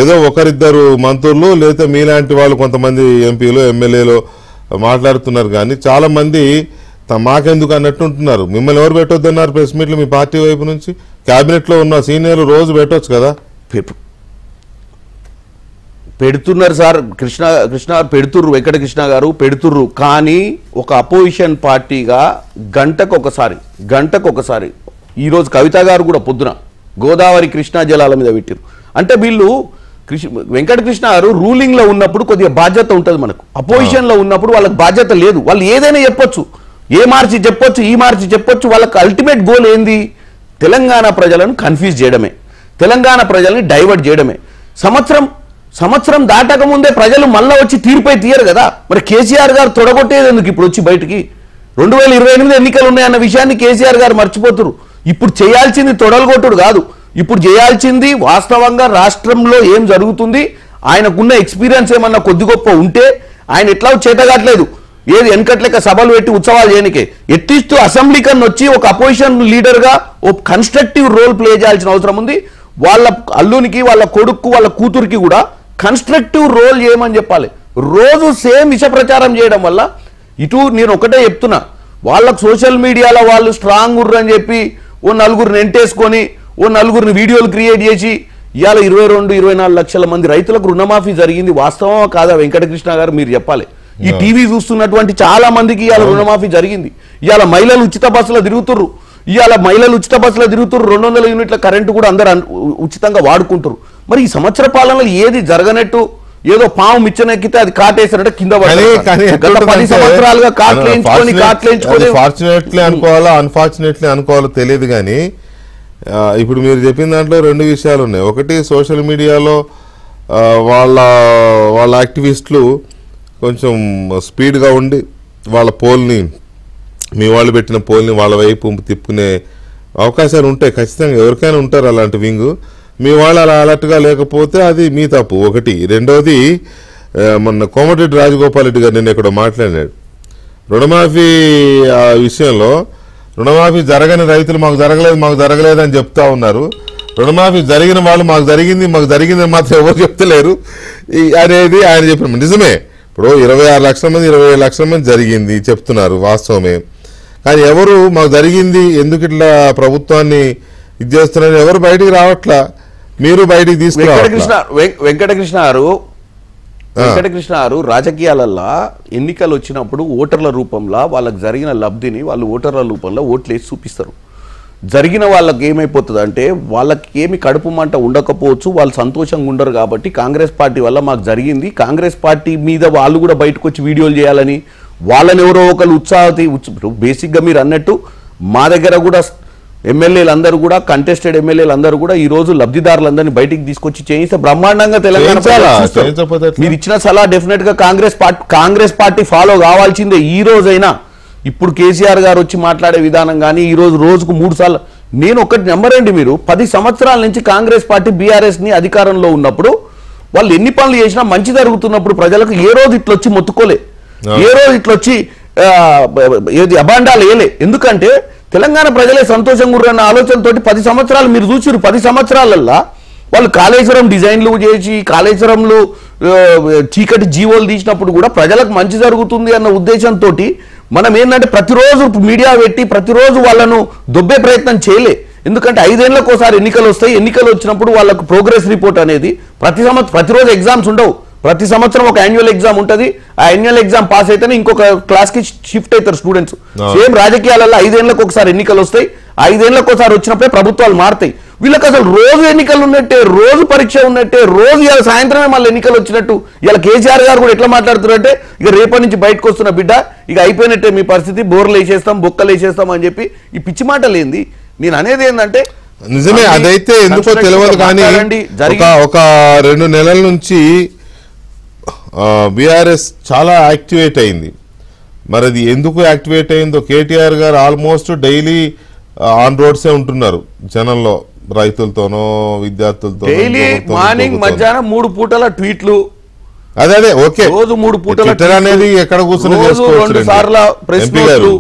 ఏదో ఒకరిద్దరు మంత్రులు లేదా మీలాంటి వాళ్ళు కొంతమంది ఎంపీలు ఎమ్మెల్యేలు మాట్లాడుతున్నారు. కానీ చాలా మంది మాకెందుకు అన్నట్టు ఉంటున్నారు. మిమ్మల్ని ఎవరు పెట్టొద్దన్నారు ప్రెస్ మీట్లు మీ పార్టీ వైపు నుంచి? క్యాబినెట్ లో ఉన్న సీనియర్లు రోజు పెట్టొచ్చు కదా. పెడుతున్నారు సార్, కృష్ణ పెడుతుర్రు, వెంకట కృష్ణ గారు పెడుతుర్రు. కానీ ఒక అపోజిషన్ పార్టీగా గంటకు ఒకసారి ఈరోజు కవిత గారు కూడా పొద్దున గోదావరి కృష్ణా జలాల మీద పెట్టారు. అంటే వీళ్ళు వెంకటకృష్ణ గారు రూలింగ్ లో ఉన్నప్పుడు కొద్దిగా బాధ్యత ఉంటుంది, మనకు అపోజిషన్ లో ఉన్నప్పుడు వాళ్ళకి బాధ్యత లేదు. వాళ్ళు ఏదైనా చెప్పొచ్చు, ఏ మార్చి చెప్పొచ్చు, ఈ మార్చి చెప్పొచ్చు. వాళ్ళకి అల్టిమేట్ గోల్ ఏంది? తెలంగాణ ప్రజలను కన్ఫ్యూజ్ చేయడమే, తెలంగాణ ప్రజల్ని డైవర్ట్ చేయడమే. సంవత్సరం దాటక ముందే ప్రజలు మళ్ళా వచ్చి తీర్పై తీయరు కదా. మరి కేసీఆర్ గారు తొడగొట్టేది ఎందుకు ఇప్పుడు వచ్చి బయటికి? 2028 ఎన్నికలు ఉన్నాయన్న విషయాన్ని కేసీఆర్ గారు మర్చిపోతున్నారు. ఇప్పుడు చేయాల్సింది తొడలుగొట్టుడు కాదు, ఇప్పుడు చేయాల్సింది వాస్తవంగా రాష్ట్రంలో ఏం జరుగుతుంది, ఆయనకున్న ఎక్స్పీరియన్స్ ఏమన్నా కొద్ది గొప్ప ఉంటే, ఆయన ఎట్లా చేతగాట్లేదు, ఏది వెనకట్లేక సభలు పెట్టి ఉత్సవాలు చేయనికే, ఎట్టిస్తూ అసెంబ్లీ కన్నా వచ్చి ఒక అపోజిషన్ లీడర్ గా ఒక కన్స్ట్రక్టివ్ రోల్ ప్లే చేయాల్సిన అవసరం ఉంది. వాళ్ళ అల్లునికి, వాళ్ళ కొడుకు, వాళ్ళ కూతురికి కూడా కన్స్ట్రక్టివ్ రోల్ చేయమని చెప్పాలి. రోజు సేమ్ విష ప్రచారం చేయడం వల్ల ఇటు నేను ఒకటే చెప్తున్నా, వాళ్ళకు సోషల్ మీడియాలో వాళ్ళు స్ట్రాంగ్ ఉర్రని చెప్పి ఓ నలుగురిని ఎంటేసుకొని ఓ నలుగురిని వీడియోలు క్రియేట్ చేసి ఇవాళ 22-24 లక్షల మంది రైతులకు రుణమాఫీ జరిగింది. వాస్తవమా కాదా వెంకటకృష్ణ గారు మీరు చెప్పాలి. ఈ టీవీ చూస్తున్నటువంటి చాలా మందికి ఇవాళ రుణమాఫీ జరిగింది. ఇవాళ మహిళలు ఉచిత బస్సులో తిరుగుతుర్రు, 200 యూనిట్ల కరెంటు కూడా అందరూ ఉచితంగా వాడుకుంటారు. మరి ఈ సంవత్సర పాలనలో ఏది జరగనట్టు, ఏదో పాము మిచ్చనెక్కితే అది కాటేసినట్టు కింద గత 10 సంవత్సరాలుగా కాట్లేయించుకొని ఫార్చునేట్లీ అనుకోవాలా అన్ఫార్చునేట్లీ అనుకోవాలో తెలియదు. కానీ ఇప్పుడు మీరు చెప్పిన దాంట్లో 2 విషయాలు ఉన్నాయి. ఒకటి, సోషల్ మీడియాలో వాళ్ళ యాక్టివిస్టులు కొంచెం స్పీడ్గా ఉండి వాళ్ళ పోల్ని, మీ వాళ్ళు పెట్టిన పోల్ని వాళ్ళ వైపు తిప్పుకునే అవకాశాలు ఉంటాయి ఖచ్చితంగా, ఎవరికైనా ఉంటారు అలాంటి వింగు. మీ వాళ్ళు అలా అలర్ట్గా లేకపోతే అది మీ తప్పు ఒకటి. రెండవది, మొన్న కోమటిరెడ్డి రాజగోపాల్ రెడ్డి గారు నేను ఇక్కడ మాట్లాడాడు రుణమాఫీ విషయంలో. రుణమాఫీ జరగని రైతులు మాకు జరగలేదు అని చెప్తా ఉన్నారు. రుణమాఫీ జరిగిన వాళ్ళు మాకు జరిగింది మాత్రం ఎవరు చెప్తలేరు అనేది ఆయన చెప్పిన నిజమే. ఇప్పుడు 26 లక్షల మంది 27 లక్షల మంది జరిగింది చెప్తున్నారు, వాస్తవమే. కానీ ఎవరు మాకు జరిగింది ఎందుకు ఇట్లా ప్రభుత్వాన్ని ఇది చేస్తున్నారు ఎవరు బయటికి రావట్లా, మీరు బయటికి తీసుకురావట్లా. వెంకటకృష్ణ గారు రాజకీయాలల్లో ఎన్నికలు వచ్చినప్పుడు ఓటర్ల రూపంలో వాళ్ళకి జరిగిన లబ్ధిని వాళ్ళు ఓటర్ల రూపంలో ఓట్లేసి చూపిస్తారు. జరిగిన వాళ్ళకి ఏమైపోతుంది అంటే, వాళ్ళకి ఏమి కడుపు మంట ఉండకపోవచ్చు, వాళ్ళు సంతోషంగా ఉండరు. కాబట్టి కాంగ్రెస్ పార్టీ వల్ల మాకు జరిగింది, కాంగ్రెస్ పార్టీ మీద వాళ్ళు కూడా బయటకు వచ్చి వీడియోలు చేయాలని వాళ్ళని ఎవరో ఒకరు బేసిక్గా మీరు అన్నట్టు మా దగ్గర కూడా ఎమ్మెల్యేలందరూ కూడా, కంటెస్టెడ్ ఎమ్మెల్యేలందరూ కూడా ఈ రోజు లబ్ధిదారులందరినీ బయటికి తీసుకొచ్చి చేయిస్తే బ్రహ్మాండంగా తెలంగాణ మీరు ఇచ్చిన సలహా డెఫినెట్ గా కాంగ్రెస్ పార్టీ ఫాలో కావాల్సిందే. ఈ రోజైనా ఇప్పుడు కేసీఆర్ గారు వచ్చి మాట్లాడే విధానం కానీ ఈ రోజు రోజుకు 3 సార్లు, నేను ఒకటి నమ్మరండి, మీరు 10 సంవత్సరాల నుంచి కాంగ్రెస్ పార్టీ బీఆర్ఎస్ ని అధికారంలో ఉన్నప్పుడు వాళ్ళు ఎన్ని పనులు చేసినా మంచి జరుగుతున్నప్పుడు ప్రజలకు ఏ రోజు ఇట్లొచ్చి మొత్తుకోలే, ఏ రోజు ఇట్లొచ్చి ఏది అబాండాలు వేయలే. ఎందుకంటే తెలంగాణ ప్రజలే సంతోషంగా ఉన్నారన్న ఆలోచనతో 10 సంవత్సరాలు మీరు చూసిరు. 10 సంవత్సరాలల్లా వాళ్ళు కాళేశ్వరం డిజైన్లు చేసి కాళేశ్వరంలో చీకటి జీవోలు తీసినప్పుడు కూడా ప్రజలకు మంచి జరుగుతుంది అన్న ఉద్దేశంతో మనం ఏంటంటే ప్రతిరోజు మీడియా పెట్టి ప్రతిరోజు వాళ్ళను దొబ్బే ప్రయత్నం చేయలే. ఎందుకంటే 5 ఏళ్లకు ఒకసారి ఎన్నికలు వస్తాయి, ఎన్నికలు వచ్చినప్పుడు వాళ్ళకు ప్రోగ్రెస్ రిపోర్ట్ అనేది ప్రతిరోజు ఎగ్జామ్స్ ఉండవు, ప్రతి సంవత్సరం ఒక యాన్యువల్ ఎగ్జామ్ ఉంటుంది. ఆ యాన్యువల్ ఎగ్జామ్ పాస్ అయితేనే ఇంకొక క్లాస్ కి షిఫ్ట్ అవుతారు స్టూడెంట్స్. సేమ్ రాజకీయాలలో 5 ఏళ్లకు ఒకసారి ఎన్నికలు వస్తాయి, 5 ఏళ్లకు ఒకసారి వచ్చినప్పుడే ప్రభుత్వాలు మారుతాయి. వీళ్ళకి అసలు రోజు ఎన్నికలు ఉన్నట్టే, రోజు పరీక్ష ఉన్నట్టే, రోజు ఇలా సాయంత్రమే మళ్ళీ ఎన్నికలు వచ్చినట్టు. ఇలా కేసీఆర్ గారు కూడా ఎట్లా మాట్లాడుతున్నారంటే, ఇక రేపటి నుంచి బయటకు వస్తున్న బిడ్డ ఇక అయిపోయినట్టే మీ పరిస్థితి, బోర్లు వేసేస్తాం, బొక్కలు వేసేస్తాం అని చెప్పి ఈ పిచ్చి మాటలు ఏంది. నేను అనేది ఏంటంటే నిజమే, అదైతే ఎందుకో తెలియదు. కానీ ఒక 2 నెలల నుంచి బీఆర్ఎస్ చాలా యాక్టివేట్ అయింది. మరి అది ఎందుకు యాక్టివేట్ అయిందో, కేటీఆర్ గారు ఆల్మోస్ట్ డైలీ ఆన్ రోడ్సే ఉంటున్నారు జనంలో, రైతులతోనో విద్యార్థులతో. డైలీ మార్నింగ్ మధ్యాహ్నం 3 పూటల ట్వీట్లు. అదే ఓకే, రోజు 3 పూటల ట్విట్టర్ అనేది ఎక్కడ కూర్చొని చేసుకోవచ్చు.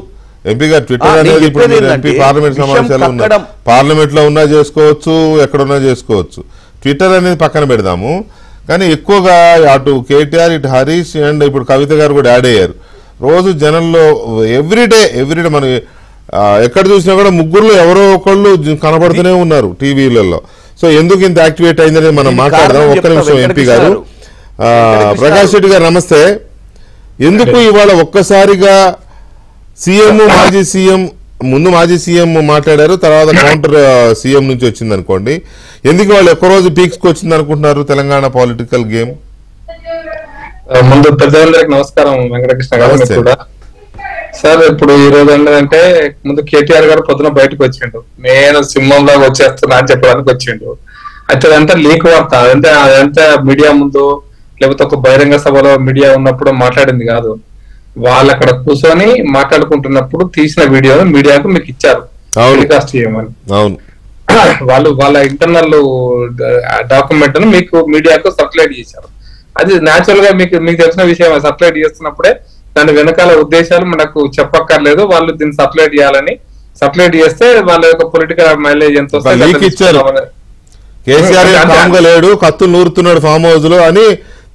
ఎంపీ గారు ట్విట్టర్ అనేది ఇప్పుడు ఎంపీ పార్లమెంట్ సమావేశాలు ఉన్నాయి, పార్లమెంట్ లో ఉన్నా చేసుకోవచ్చు, ఎక్కడున్నా చేసుకోవచ్చు. ట్విట్టర్ అనేది పక్కన పెడదాము. కానీ ఎక్కువగా అటు కేటీఆర్, ఇటు హరీష్ అండ్ ఇప్పుడు కవిత గారు కూడా యాడ్ అయ్యారు. రోజు జనంలో ఎవ్రీడే మనం ఎక్కడ చూసినా కూడా ముగ్గురులో ఎవరో ఒకళ్ళు కనబడుతూనే ఉన్నారు టీవీలలో. సో ఎందుకు ఇంత యాక్టివేట్ అయిందని మనం మాట్లాడదాం. ఒక్క నిమిషం. ఎంపీ గారు, ప్రకాష్ రెడ్డి గారు నమస్తే. ఎందుకు ఇవాళ ఒక్కసారిగా సీఎం, మాజీ సీఎం ముందు మాజీ సీఎం మాట్లాడారు, తర్వాత కౌంటర్ సీఎం నుంచి వచ్చింది అనుకోండి. ఎందుకు వాళ్ళు ఒక్కరోజు పీక్స్కి వచ్చింది అనుకుంటున్నారు తెలంగాణ పొలిటికల్ గేమ్? ముందు పెద్దలందరికి నమస్కారం. వెంకటకృష్ణ గారు మీకు కూడా. సార్ ఇప్పుడు ఈ రోజు ఏంటంటే ముందు కేటీఆర్ గారు పొద్దున బయటకు వచ్చిండు, నేను సింహంలాగా వచ్చేస్తున్నా అని చెప్పడానికి వచ్చిండు. అయితే అదంతా లీక్ వార్త, అదంతా మీడియా ముందు లేకపోతే ఒక బహిరంగ సభలో మీడియా ఉన్నప్పుడు మాట్లాడింది కాదు. వాళ్ళు అక్కడ కూర్చొని మాట్లాడుకుంటున్నప్పుడు తీసిన వీడియోను మీడియాకు మీకు ఇచ్చారు టెలికాస్ట్ చేయమని. వాళ్ళు వాళ్ళ ఇంటర్నల్ డాక్యుమెంట్ ను మీకు మీడియాకు సర్క్యులేట్ చేశారు. అది న్యాచురల్ గా మీకు తెలిసిన విషయం. సర్క్యులేట్ చేస్తున్నప్పుడే దాని వెనకాల ఉద్దేశాలు మనకు చెప్పక్కర్లేదు. వాళ్ళు దీన్ని సర్క్యులేట్ చేయాలని సర్క్యులేట్ చేస్తే వాళ్ళ యొక్క పొలిటికల్ మైలేజ్ ఎంత లేడు, కత్తులు నూరుతున్నాడు ఫామ్ హౌస్ లో అని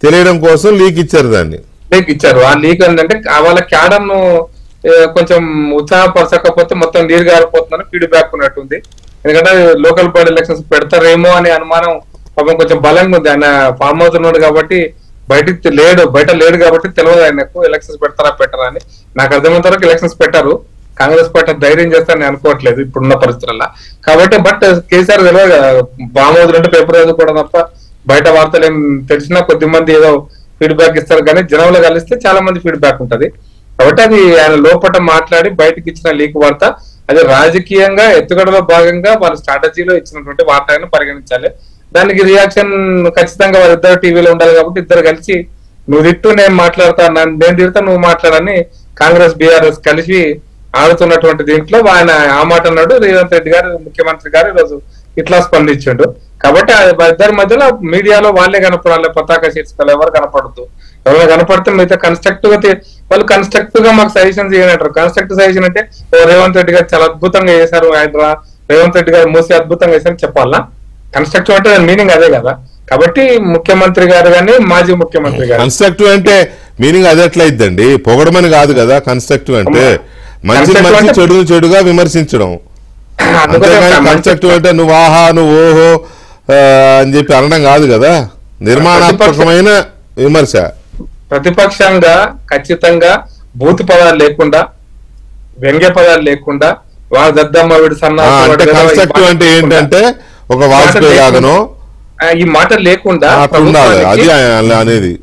తెలియడం కోసం లీక్ ఇచ్చారు. దాన్ని లీక్ ఇచ్చారు. ఆ లీక్ ఏంటంటే వాళ్ళ క్యాడర్ ను కొంచెం ఉత్సాహపరచకపోతే మొత్తం నీరు గారిపోతుందని ఫీడ్బ్యాక్ ఉన్నట్టుంది. ఎందుకంటే లోకల్ బాడీ ఎలక్షన్స్ పెడతారేమో అనే అనుమానం పాపం కొంచెం బలంగా ఉంది. ఆయన ఫామ్ హౌస్ ఉన్నాడు కాబట్టి బయట లేడు కాబట్టి తెలియదు ఆయనకు ఎలక్షన్స్ పెడతారా పెట్టరా అని. నాకు అర్థమైనంత వరకు ఎలక్షన్స్ పెట్టారు. కాంగ్రెస్ పార్టీ ధైర్యం చేస్తారని అనుకోవట్లేదు ఇప్పుడున్న పరిస్థితుల్లో. కాబట్టి బట్ కేసీఆర్ తెలియదు ఫామ్ హౌస్ అంటే పేపర్ చదువుకోవడం తప్ప బయట వార్తలు ఏం తెలిసినా కొద్ది మంది ఏదో ఫీడ్బ్యాక్ ఇస్తారు, కానీ జనంలో కలిస్తే చాలా మంది ఫీడ్బ్యాక్ ఉంటది. కాబట్టి అది ఆయన లోపల మాట్లాడి బయటకు ఇచ్చిన లీక్ వార్త. అది రాజకీయంగా ఎత్తుగడలో భాగంగా వాళ్ళ స్ట్రాటజీలో ఇచ్చినటువంటి వార్తను పరిగణించాలి. దానికి రియాక్షన్ ఖచ్చితంగా వాళ్ళిద్దరు టీవీలో ఉండాలి కాబట్టి ఇద్దరు కలిసి నువ్వు తిట్టు నేను మాట్లాడతా, నేను తిడతా నువ్వు మాట్లాడని కాంగ్రెస్ బీఆర్ఎస్ కలిసి ఆడుతున్నటువంటి దీంట్లో ఆయన ఆ మాట అన్నాడు. రేవంత్ రెడ్డి గారు ముఖ్యమంత్రి గారు ఈరోజు ఇట్లా స్పందించాడు. కాబట్టి ఇద్దరి మధ్యలో మీడియాలో వాళ్ళే కనపడాలి, పతాక శీర్షికలు ఎవరు కనపడద్దు. ఎవరైనా కనపడితే మిగతా కన్స్ట్రక్టివ్ గా వాళ్ళు కన్స్ట్రక్టివ్ గా మాకు సజెషన్ చేయనంటారు. కన్స్ట్రక్టివ్ సజెషన్ అంటే రేవంత్ రెడ్డి గారు చాలా అద్భుతంగా చేశారు, రేవంత్ రెడ్డి గారు మూసి అద్భుతంగా చేశారని చెప్పాలా? కన్స్ట్రక్టివ్ అంటే దాని మీనింగ్ అదే కదా. కాబట్టి ముఖ్యమంత్రి గారు కానీ మాజీ ముఖ్యమంత్రి గారు కన్స్ట్రక్టివ్ అంటే మీనింగ్ అదే ఎట్లా అయిద్దండి? పొగడమని కాదు కదా కన్స్ట్రక్టివ్ అంటే. మంచి చెడును చెడుగా విమర్శించడం. కన్స్ట్రక్టివ్ అంటే నువ్వు ఆహా నువ్వు ఓహో అని చెప్పి అనడం కాదు కదా, నిర్మాణాత్మకమైన విమర్శ. ప్రతిపక్షంగా ఖచ్చితంగా బూత్ పదాలు లేకుండా, వ్యంగ్య పదాలు లేకుండా, వాళ్ళ దద్దమ్మ వీడు సన్నా కన్స్ట్రక్టివ్ అంటే ఏంటంటే ఒక వాజ్పేయి లాగానో ఈ మాట లేకుండా అనేది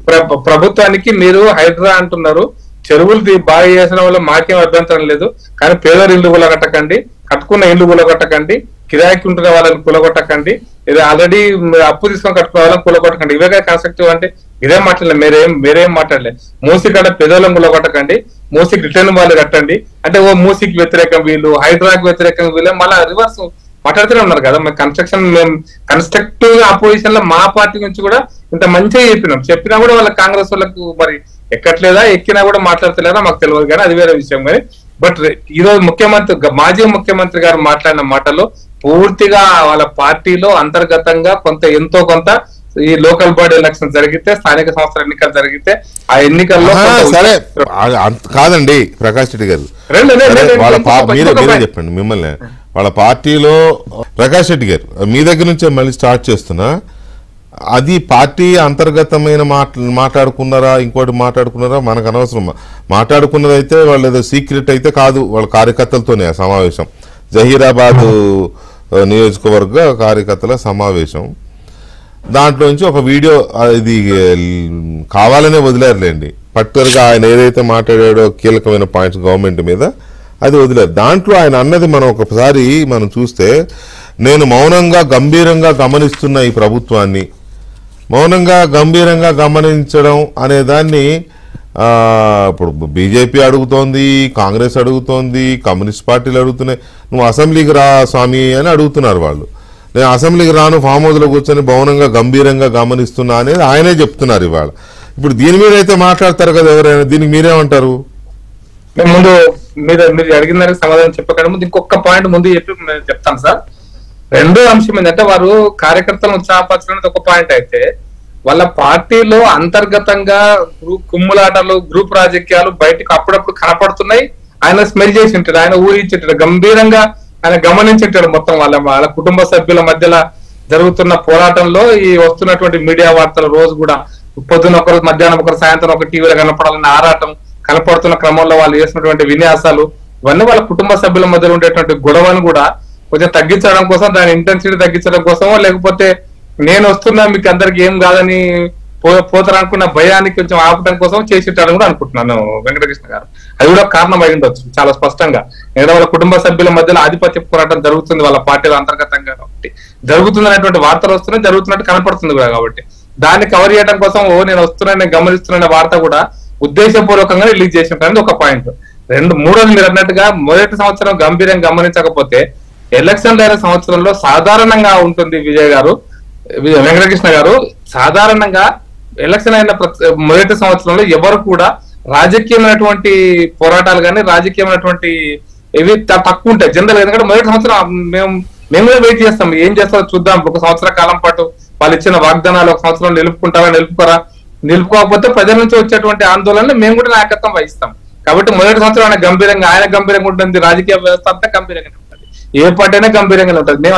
ప్రభుత్వానికి మీరు హైడ్రా అంటున్నారు. చెరువులు బాగా చేసిన వల్ల మాకేం అభ్యంతరం లేదు, కానీ పేదల ఇల్లు కూలగొట్టకండి, కట్టుకున్న ఇల్లు కూలగొట్టకండి, కిరాయికి ఉంటున్న వాళ్ళని కూలగొట్టకండి, ఇది ఆల్రెడీ అప్పు తీసుకొని కట్టుకున్న వాళ్ళని కూలగొట్టకండి. ఇవే కన్స్ట్రక్టివ్ అంటే ఇదే మాట్లాడలేదు. మీరేం మాట్లాడలేదు. మూసి కట్ట పేదలను కూలగొట్టకండి, మూసికి రిటర్న్ వాళ్ళు కట్టండి అంటే ఓ మూసికి వ్యతిరేకం వీళ్ళు, హైడ్రాకి వ్యతిరేకం వీళ్ళు, మళ్ళీ రివర్స్ మాట్లాడుతూనే ఉన్నారు కదా. మేము కన్స్ట్రక్టివ్ అపోజిషన్ లో మా పార్టీ నుంచి కూడా ఇంత మంచిగా చెప్పినా కూడా వాళ్ళ కాంగ్రెస్ వాళ్ళకు మరి ఎక్కట్లేదా, ఎక్కినా కూడా మాట్లాడతలేదా మాకు తెలియదు, కానీ అది వేరే విషయం. కానీ బట్ ఈ రోజు మాజీ ముఖ్యమంత్రి గారు మాట్లాడిన మాటలు పూర్తిగా వాళ్ళ పార్టీలో అంతర్గతంగా ఎంతో కొంత ఈ లోకల్ బాడీ ఎలక్షన్ జరిగితే, స్థానిక సంస్థల ఎన్నికలు జరిగితే ఆ ఎన్నికల్లో సరే కాదండి ప్రకాష్ రెడ్డి గారు మీరే చెప్పండి. మిమ్మల్ని వాళ్ళ పార్టీలో ప్రకాష్ రెడ్డి గారు మీ దగ్గర నుంచే మళ్ళీ స్టార్ట్ చేస్తున్నా, అది పార్టీ అంతర్గతమైన మాట్లాడుకున్నారా ఇంకోటి మాట్లాడుకున్నారా మనకు అనవసరం. మాట్లాడుకున్నది అయితే వాళ్ళు ఏదో సీక్రెట్ అయితే కాదు, వాళ్ళ కార్యకర్తలతోనే ఆ సమావేశం, జహీరాబాద్ నియోజకవర్గ కార్యకర్తల సమావేశం. దాంట్లో నుంచి ఒక వీడియో ఇది కావాలనే వదిలేరులేండి, పర్టికులర్గా ఆయన ఏదైతే మాట్లాడాడో కీలకమైన పాయింట్స్ గవర్నమెంట్ మీద అది వదిలేరు. దాంట్లో ఆయన అన్నది ఒకసారి మనం చూస్తే, నేను మౌనంగా గంభీరంగా గమనిస్తున్న ఈ ప్రభుత్వాన్ని, మౌనంగా గంభీరంగా గమనించడం అనే దాన్ని ఇప్పుడు బీజేపీ అడుగుతోంది, కాంగ్రెస్ అడుగుతోంది, కమ్యూనిస్ట్ పార్టీలు అడుగుతున్నాయి, నువ్వు అసెంబ్లీకి రా స్వామి అని అడుగుతున్నారు వాళ్ళు. నేను అసెంబ్లీకి రాను, ఫామ్ హౌస్లో కూర్చొని మౌనంగా గంభీరంగా గమనిస్తున్నా అనేది ఆయనే చెప్తున్నారు ఇవాళ. ఇప్పుడు దీని మీద అయితే మాట్లాడతారు కదా ఎవరైనా, దీనికి మీరేమంటారు? ముందు మీరు అడిగిన దానికి సమాధానం చెప్పకండి ముందు ఇంకొక పాయింట్ ముందు చెప్తాను సార్. రెండో అంశం ఏంటంటే వారు కార్యకర్తలను ఉత్సాహపరచడం ఒక పాయింట్ అయితే, వాళ్ళ పార్టీలో అంతర్గతంగా కుమ్ములాటలు, గ్రూప్ రాజకీయాలు బయటకు అప్పుడప్పుడు కనపడుతున్నాయి. ఆయన స్మెల్ చేసి ఉంటాడు, ఆయన ఊహించుంటాడు, గంభీరంగా ఆయన గమనించుంటాడు మొత్తం వాళ్ళ కుటుంబ సభ్యుల మధ్యలో జరుగుతున్న పోరాటంలో ఈ వస్తున్నటువంటి మీడియా వార్తలు రోజు కూడా పొద్దున ఒకరు మధ్యాహ్నం ఒకరు సాయంత్రం ఒక టీవీలో కనపడాలని ఆరాటం కనపడుతున్న క్రమంలో వాళ్ళు చేసినటువంటి విన్యాసాలు ఇవన్నీ వాళ్ళ కుటుంబ సభ్యుల మధ్యలో ఉండేటువంటి గొడవను కూడా కొంచెం తగ్గించడం కోసం, దాని ఇంటెన్సిటీ తగ్గించడం కోసమో, లేకపోతే నేను వస్తున్నా మీకు అందరికి ఏం కాదని పోతారనుకున్న భయానికి కొంచెం ఆపడం కోసం చేసేటాలని కూడా అనుకుంటున్నాను వెంకటకృష్ణ గారు. అది కూడా కారణం అయి ఉండొచ్చు చాలా స్పష్టంగా. ఏదో వాళ్ళ కుటుంబ సభ్యుల మధ్యలో ఆధిపత్య పోరాటం జరుగుతుంది వాళ్ళ పార్టీలో అంతర్గతంగా, కాబట్టి జరుగుతుంది అనేటువంటి వార్తలు వస్తున్నాయి, జరుగుతున్నట్టు కనపడుతుంది కూడా. కాబట్టి దాన్ని కవర్ చేయడం కోసం నేను వస్తున్నాను, నేను గమనిస్తున్న వార్త కూడా ఉద్దేశపూర్వకంగా రిలీజ్ చేసినట్టు ఒక పాయింట్. మూడోది మీరు అన్నట్టుగా మొదటి సంవత్సరం గంభీరంగా గమనించకపోతే ఎలక్షన్ అయిన సంవత్సరంలో సాధారణంగా ఉంటుంది విజయ్ గారు, వెంకటకృష్ణ గారు, సాధారణంగా ఎలక్షన్ అయిన మొదటి సంవత్సరంలో ఎవరు కూడా రాజకీయమైనటువంటి పోరాటాలు కానీ రాజకీయమైనటువంటి ఇవి తక్కువ ఉంటాయి జనరల్. ఎందుకంటే మొదటి సంవత్సరం మేము కూడా వెయిట్ చేస్తాం, ఏం చేస్తారో చూద్దాం, ఒక సంవత్సర కాలం పాటు వాళ్ళు ఇచ్చిన వాగ్దానాలు ఒక సంవత్సరం నిలుపుకుంటారా నిలుపుకోకపోతే ప్రజల నుంచి వచ్చేటువంటి ఆందోళనలు మేము కూడా నాయకత్వం వహిస్తాం. కాబట్టి మొదటి సంవత్సరం ఆయన గంభీరంగా ఉంటుంది, రాజకీయ వ్యవస్థ అంతా గంభీరంగా ఉంటుంది, ఏ పార్టీ అయినా గంభీరంగా ఉంటుంది. మేము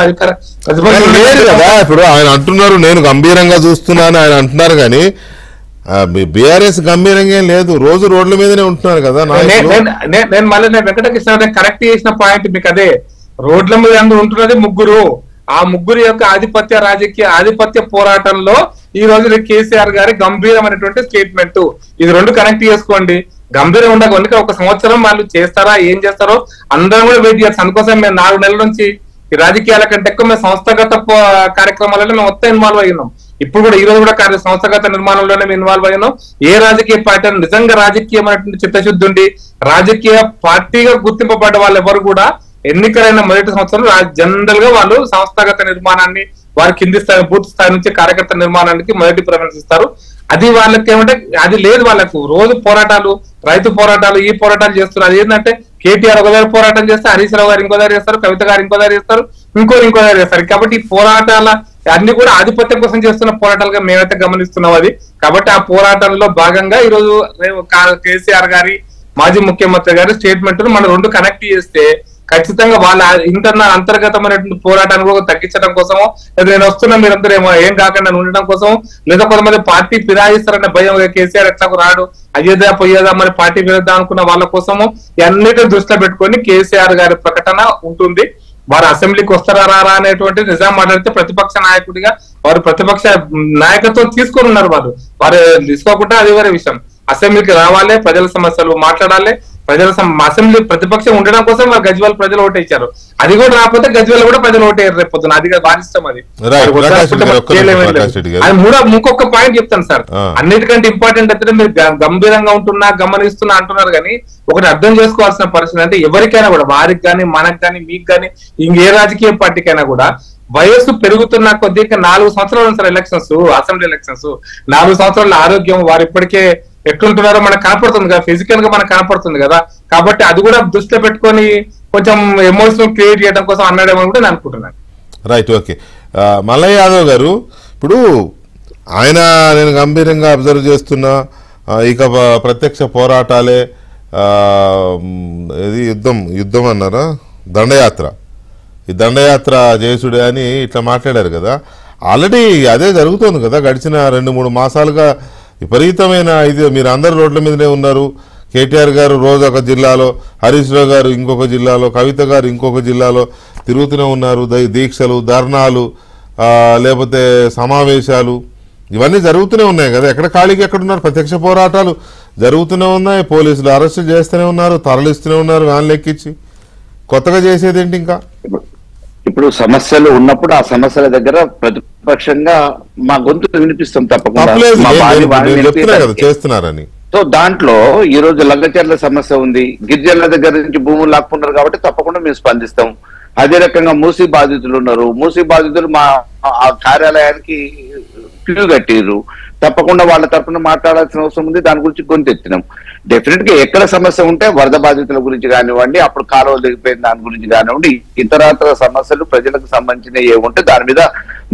లేదు కదా ఇప్పుడు ఆయన అంటున్నారు నేను గంభీరంగా చూస్తున్నాను ఆయన అంటున్నారు, కానీ బీఆర్ఎస్ గంభీరంగా ఏం లేదు, రోజు రోడ్ల మీదనే ఉంటున్నారు కదా. నేను మళ్ళీ వెంకటకృష్ణ కరెక్ట్ చేసిన పాయింట్ మీకు అదే, రోడ్ల మీద ఉంటున్నది ముగ్గురు, ఆ ముగ్గురు యొక్క ఆధిపత్య పోరాటంలో ఈ రోజు కేసీఆర్ గారి గంభీరమైనటువంటి స్టేట్మెంట్, ఇది రెండు కనెక్ట్ చేసుకోండి. గంభీరంగా ఉండక ఒక సంవత్సరం వాళ్ళు చేస్తారా ఏం చేస్తారో అందరం కూడా వెయిట్ చేస్తాం. అందుకోసం మేము 4 నెలల నుంచి ఈ రాజకీయాల కంటే ఎక్కువ మేము సంస్థాగత కార్యక్రమాలలో మేము మొత్తం ఇన్వాల్వ్ అయినాం. ఇప్పుడు కూడా ఈ రోజు కూడా సంస్థాగత నిర్మాణంలోనే మేము ఇన్వాల్వ్ అయినాం. ఏ రాజకీయ పార్టీ నిజంగా రాజకీయమైనటువంటి చిత్తశుద్ధి ఉండి రాజకీయ పార్టీగా గుర్తింపబడ్డ వాళ్ళు ఎవరు కూడా ఎన్నికలైన మొదటి సంవత్సరం జనరల్ గా వాళ్ళు సంస్థాగత నిర్మాణాన్ని వారి కింది స్థాయి బూత్ స్థాయి నుంచి కార్యకర్త నిర్మాణానికి మొదటి ప్రిఫరెన్స్ ఇస్తారు. అది వాళ్ళకి ఏమంటే అది లేదు, వాళ్ళకు రోజు పోరాటాలు, రైతు పోరాటాలు, ఈ పోరాటాలు చేస్తున్నారు. అది ఏంటంటే కేటీఆర్ ఒకదారి పోరాటం చేస్తే హరీష్ రావు గారు ఇంకోదారి చేస్తారు, కవిత గారు ఇంకోదారి చేస్తారు, ఇంకోదారి చేస్తారు. కాబట్టి ఈ పోరాటాల అన్ని కూడా ఆధిపత్యం కోసం చేస్తున్న పోరాటాలుగా మేమైతే గమనిస్తున్నాం అది. కాబట్టి ఆ పోరాటంలో భాగంగా ఈ రోజు కేసీఆర్ గారి మాజీ ముఖ్యమంత్రి గారి స్టేట్మెంట్ మనం రెండు కనెక్ట్ చేస్తే ఖచ్చితంగా వాళ్ళ అంతర్గతమైనటువంటి పోరాటాన్ని కూడా తగ్గించడం కోసమో, లేదా నేను వస్తున్నా మీరందరూ ఏం కాకుండా ఉండడం కోసం, లేదా కొంతమంది పార్టీ ఫిరాయిస్తారనే భయం, కేసీఆర్ ఎట్లాకు రాడు అయ్యేదా పోయేదా మరి పార్టీ ఫిరేద్దాం అనుకున్న వాళ్ళ కోసము అన్నిటిని దృష్టిలో పెట్టుకొని కేసీఆర్ గారి ప్రకటన ఉంటుంది. వారు అసెంబ్లీకి వస్తారా రారా అనేటువంటి నిజాం మాట్లాడితే ప్రతిపక్ష నాయకుడిగా వారు ప్రతిపక్ష నాయకత్వం తీసుకొని ఉన్నారు. వారు తీసుకోకుండా అది వేరే విషయం. అసెంబ్లీకి రావాలి, ప్రజల సమస్యలు మాట్లాడాలి, అసెంబ్లీ ప్రతిపక్షం ఉండడం కోసం వారు గజ్వేల్ ప్రజలు ఓటేచ్చారు. అది కూడా రాకపోతే గజ్వేల్ కూడా ప్రజలు ఓటేయారు రేపు పొద్దున, అది వారిష్టం. అది ఇంకొక పాయింట్ చెప్తాను సార్, అన్నిటికంటే ఇంపార్టెంట్ అయితే మీరు గంభీరంగా ఉంటున్నా గమనిస్తున్నా అంటున్నారు, కానీ ఒకటి అర్థం చేసుకోవాల్సిన పరిస్థితి అంటే ఎవరికైనా కూడా, వారికి కానీ మనకు కానీ మీకు కానీ ఇంకే రాజకీయ పార్టీకైనా కూడా వయస్సు పెరుగుతున్న కొద్ది 4 సంవత్సరాలు సార్ ఎలక్షన్స్, అసెంబ్లీ ఎలక్షన్స్, 4 సంవత్సరాల ఆరోగ్యం వారు ఇప్పటికే ఎట్లుంటున్నారో మనకు కనపడుతుంది కదా, ఫిజికల్ గా మనకు కనపడుతుంది కదా. కాబట్టి అది కూడా దృష్టిలో పెట్టుకొని కొంచెం ఎమోషనల్ క్రియేట్ చేయడం కోసం అన్నాడేమో కూడా నేను అనుకుంటున్నాను. Right, okay. మల్లయ్య యాదవ్ గారు, ఇప్పుడు ఆయన నేను గంభీరంగా అబ్జర్వ్ చేస్తున్నా, ఇక ప్రత్యక్ష పోరాటాలే, ఇది యుద్ధం అన్నారా, దండయాత్ర, ఈ దండయాత్ర చేసుడే అని ఇట్లా మాట్లాడారు కదా. ఆల్రెడీ అదే జరుగుతుంది కదా, గడిచిన 2-3 మాసాలుగా విపరీతమైన ఇది. మీరు అందరు రోడ్ల మీదనే ఉన్నారు. కేటీఆర్ గారు రోజు ఒక జిల్లాలో, హరీష్ రావు గారు ఇంకొక జిల్లాలో, కవిత గారు ఇంకొక జిల్లాలో తిరుగుతూనే ఉన్నారు. దీక్షలు, ధర్నాలు, లేకపోతే సమావేశాలు ఇవన్నీ జరుగుతూనే ఉన్నాయి కదా. ఎక్కడ ఖాళీకి ఎక్కడున్నారు? ప్రత్యక్ష పోరాటాలు జరుగుతూనే ఉన్నాయి, పోలీసులు అరెస్టు చేస్తూనే ఉన్నారు, తరలిస్తూనే ఉన్నారు వ్యాన్లు ఎక్కించి. కొత్తగా చేసేది ఏంటి? ఇంకా ఇప్పుడు సమస్యలు ఉన్నప్పుడు ఆ సమస్యల దగ్గర ప్రతిపక్షంగా మా గొంతు వినిపిస్తాం తప్పకుండా చేస్తున్నారని. సో దాంట్లో ఈ రోజు లంగచర్ల సమస్య ఉంది, గిరిజనుల దగ్గర నుంచి భూములు లాక్కున్నారు కాబట్టి తప్పకుండా మేము స్పందిస్తాం. అదే రకంగా మూసీ బాధితులు ఉన్నారు, మూసీ బాధితులు మా కార్యాలయానికి క్యూ కట్టిరు, తప్పకుండా వాళ్ళ తరఫున మాట్లాడాల్సిన అవసరం ఉంది. దాని గురించి గొంతెత్తినాం. డెఫినెట్ గా ఎక్కడ సమస్య ఉంటే వరద బాధితుల గురించి కానివ్వండి, అప్పుడు కాలువలు దిగిపోయిన దాని గురించి కానివ్వండి, ఇతరత్ర సమస్యలు ప్రజలకు సంబంధించిన ఏముంటే దాని మీద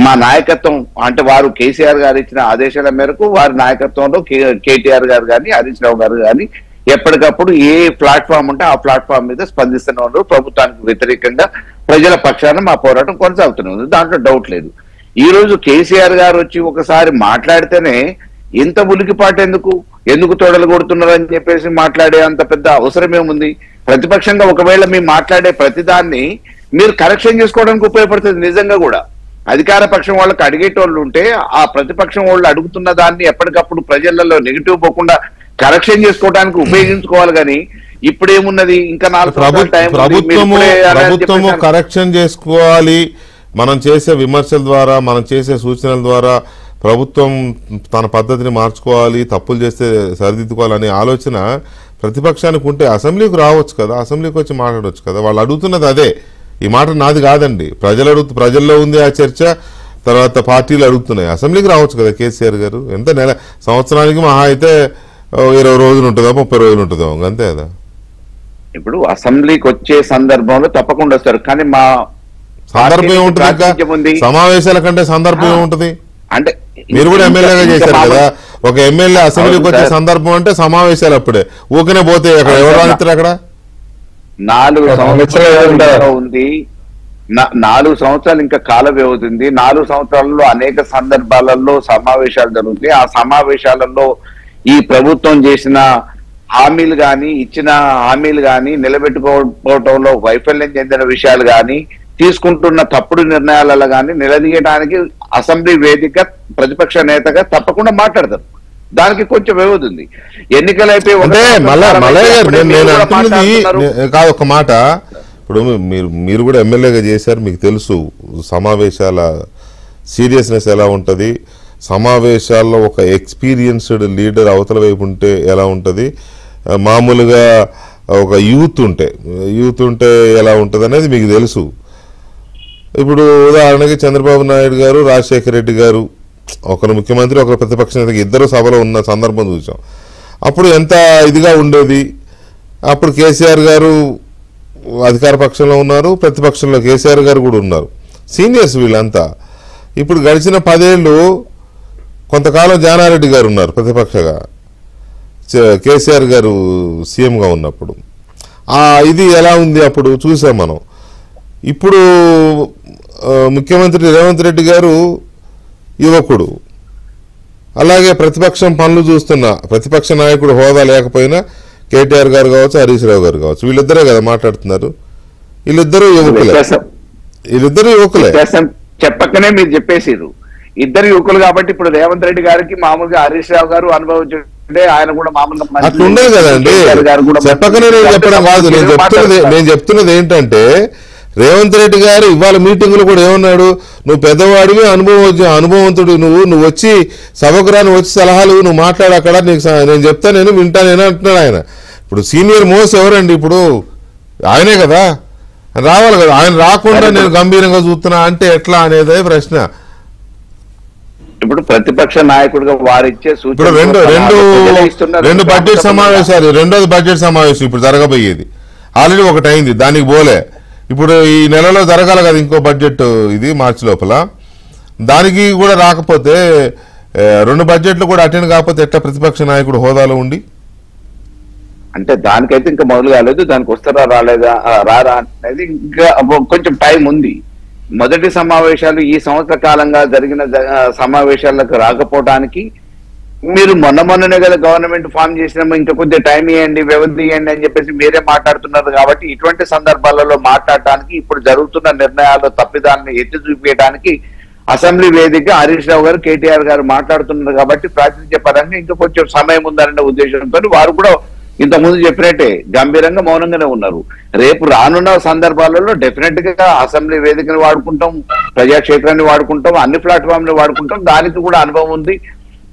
మా నాయకత్వం, అంటే వారు కేసీఆర్ గారు ఇచ్చిన ఆదేశాల మేరకు వారి నాయకత్వంలో కేటీఆర్ గారు కానీ హరీష్ రావు గారు కానీ ఎప్పటికప్పుడు ఏ ప్లాట్ఫామ్ ఉంటే ఆ ప్లాట్ఫామ్ మీద స్పందిస్తూనే ఉన్నారు. ప్రభుత్వానికి వ్యతిరేకంగా ప్రజల పక్షాన మా పోరాటం కొనసాగుతూనే ఉంది, దాంట్లో డౌట్ లేదు. ఈ రోజు కేసీఆర్ గారు వచ్చి ఒకసారి మాట్లాడితేనే ఇంత ఉలికిపాటు ఎందుకు తోడలు కొడుతున్నారు అని చెప్పేసి మాట్లాడే అంత పెద్ద అవసరం ఏముంది? ప్రతిపక్షంగా ఒకవేళ మీరు మాట్లాడే ప్రతిదాన్ని మీరు కరెక్షన్ చేసుకోవడానికి ఉపయోగపడుతుంది. నిజంగా కూడా అధికార పక్షం వాళ్ళకి అడిగేటోళ్ళు ఉంటే ఆ ప్రతిపక్షం వాళ్ళు అడుగుతున్న దాన్ని ఎప్పటికప్పుడు ప్రజలలో నెగిటివ్ పోకుండా కరెక్షన్ చేసుకోవడానికి ఉపయోగించుకోవాలి. కానీ ఇప్పుడేమున్నది, ఇంకా 4 సంవత్సరాల టైం ప్రభుత్వము కరెక్షన్ చేసుకోవాలి. మనం చేసే విమర్శల ద్వారా, మనం చేసే సూచనల ద్వారా ప్రభుత్వం తన పద్ధతిని మార్చుకోవాలి, తప్పులు చేస్తే సరిదిద్దుకోవాలనే ఆలోచన ప్రతిపక్షానికి ఉంటే అసెంబ్లీకి రావచ్చు కదా, అసెంబ్లీకి వచ్చి మాట్లాడవచ్చు కదా. వాళ్ళు అడుగుతున్నది అదే. ఈ మాట నాది కాదండి, ప్రజల్లో ఉంది ఆ చర్చ. తర్వాత పార్టీలు అడుగుతున్నాయి, అసెంబ్లీకి రావచ్చు కదా కేసీఆర్ గారు. ఎంత సంవత్సరానికి మహా అయితే 20 రోజులు ఉంటుందా, 30 రోజులు ఉంటుందో, అంతే కదా. ఇప్పుడు అసెంబ్లీకి వచ్చే సందర్భంలో తప్పకుండా వస్తారు. కానీ మా సందర్భం ఏముంటుంది, సమావేశాల కంటే సందర్భం ఏముంటుంది అంటే మీరు కూడా ఎమ్మెల్యేగా చేశారు కదా. ఒక ఎమ్మెల్యే అసెంబ్లీకి వచ్చే సందర్భం అంటే సమావేశాలు అప్పుడే. ఊకనే పోతే అక్కడ ఎవరు రానిస్తారు అక్కడ. 4 సంవత్సరాలు ఉంది, 4 సంవత్సరాలు ఇంకా కాల వ్యవధి ఉంది. 4 సంవత్సరాలలో అనేక సందర్భాలలో సమావేశాలు జరుగుతాయి. ఆ సమావేశాలలో ఈ ప్రభుత్వం చేసిన హామీలు కానీ, ఇచ్చిన హామీలు కానీ, నిలబెట్టుకోవటంలో వైఫల్యం చెందిన విషయాలు కానీ, తీసుకుంటున్న తప్పుడు నిర్ణయాలలో కానీ నిలదీయడానికి అసెంబ్లీ వేదిక ప్రతిపక్ష నేతగా తప్పకుండా మాట్లాడతారు. దానికి కొంచెం వ్యవధి ఉంది. ఎన్నికలు అయిపోయి కాదు ఒక మాట. ఇప్పుడు మీరు కూడా ఎమ్మెల్యేగా చేశారు, మీకు తెలుసు సమావేశాల సీరియస్నెస్ ఎలా ఉంటుంది, సమావేశాల్లో ఒక ఎక్స్పీరియన్స్డ్ లీడర్ అవతల వైపు ఉంటే ఎలా ఉంటుంది, మామూలుగా ఒక యూత్ ఉంటే ఎలా ఉంటుంది అనేది మీకు తెలుసు. ఇప్పుడు ఉదాహరణకి చంద్రబాబు నాయుడు గారు, రాజశేఖర రెడ్డి గారు, ఒకరు ముఖ్యమంత్రి ఒకరు ప్రతిపక్ష నేతకి ఇద్దరు సభలో ఉన్న సందర్భం చూసాం. అప్పుడు ఎంత ఇదిగా ఉండేది. అప్పుడు కేసీఆర్ గారు అధికార పక్షంలో ఉన్నారు, ప్రతిపక్షంలో కేసీఆర్ గారు కూడా ఉన్నారు, సీనియర్స్ వీళ్ళంతా. ఇప్పుడు గడిచిన 10 ఏళ్ళు కొంతకాలం జానారెడ్డి గారు ఉన్నారు ప్రతిపక్షగా, కేసీఆర్ గారు సీఎంగా ఉన్నప్పుడు. ఇది ఎలా ఉంది అప్పుడు చూసాం మనం. ఇప్పుడు ముఖ్యమంత్రి రేవంత్ రెడ్డి గారు యువకుడు, అలాగే ప్రతిపక్షం పనులు చూస్తున్న ప్రతిపక్ష నాయకుడు హోదా లేకపోయినా కేటీఆర్ గారు కావచ్చు, హరీష్ రావు గారు కావచ్చు, వీళ్ళిద్దరే కదా మాట్లాడుతున్నారు. వీళ్ళిద్దరూ యువకులే చెప్పకనే మీరు చెప్పేసారు. ఇద్దరు యువకులు కాబట్టి ఇప్పుడు రేవంత్ రెడ్డి గారికి మామూలుగా హరీష్ రావు గారు అనుభవించుంటే ఆయన కూడా మామూలుగా అట్లా ఉండదు కదండి. చెప్పకనే నేను చెప్పడం కాదు, నేను చెప్తున్నది ఏంటంటే రేవంత్ రెడ్డి గారు ఇవాళ మీటింగులు కూడా ఏమన్నాడు, నువ్వు పెద్దవాడివి, అనుభవంతుడు, నువ్వు వచ్చి సభకు రాని వచ్చి సలహాలు నువ్వు మాట్లాడు, అక్కడ నీకు నేను చెప్తా, నేను వింటానేనా అంటున్నాడు ఆయన. ఇప్పుడు సీనియర్ మోస్ట్ ఎవరండి, ఇప్పుడు ఆయనే కదా, రావాలి కదా. ఆయన రాకుండా నేను గంభీరంగా చూస్తున్నా అంటే ఎట్లా అనేదే ప్రశ్న. ఇప్పుడు ప్రతిపక్ష నాయకుడిగా వారిచ్చే ఇప్పుడు రెండు బడ్జెట్ సమావేశాలు, రెండోది బడ్జెట్ సమావేశం ఇప్పుడు జరగబోయేది. ఆల్రెడీ ఒకటి అయింది, దానికి పోలే. ఇప్పుడు ఈ నెలలో జరగాలి కదా ఇంకో బడ్జెట్, ఇది మార్చి లోపల. దానికి కూడా రాకపోతే, 2 బడ్జెట్లు కూడా అటెండ్ కాకపోతే ఎట్లా ప్రతిపక్ష నాయకుడు హోదాలో ఉండి? అంటే దానికైతే ఇంకా మొదలు కాలేదు. దానికి వస్తారా రారా అనేది ఇంకా కొంచెం టైం ఉంది. మొదటి సమావేశాలు ఈ సంవత్సర కాలంగా జరిగిన సమావేశాలకు రాకపోవడానికి మీరు మొన్ననే కదా గవర్నమెంట్ ఫామ్ చేసినాము, ఇంకా కొద్దిగా టైం ఇవ్వండి, వ్యవధి ఇవ్వండి అని చెప్పేసి మీరే మాట్లాడుతున్నారు. కాబట్టి ఇటువంటి సందర్భాలలో మాట్లాడటానికి, ఇప్పుడు జరుగుతున్న నిర్ణయాలు తప్పిదాన్ని ఎత్తి చూపించడానికి అసెంబ్లీ వేదిక హరీష్ రావు గారు, కేటీఆర్ గారు మాట్లాడుతున్నారు. కాబట్టి ప్రాతినిధ్య పరంగా ఇంకా కొంచెం సమయం ఉందనే ఉద్దేశంతో వారు కూడా ఇంతకుముందు చెప్పినట్టే గంభీరంగా మౌనంగానే ఉన్నారు. రేపు రానున్న సందర్భాలలో డెఫినెట్ గా అసెంబ్లీ వేదికను వాడుకుంటాం, ప్రజాక్షేత్రాన్ని వాడుకుంటాం, అన్ని ప్లాట్ఫామ్ని వాడుకుంటాం. దానికి కూడా అనుభవం ఉంది.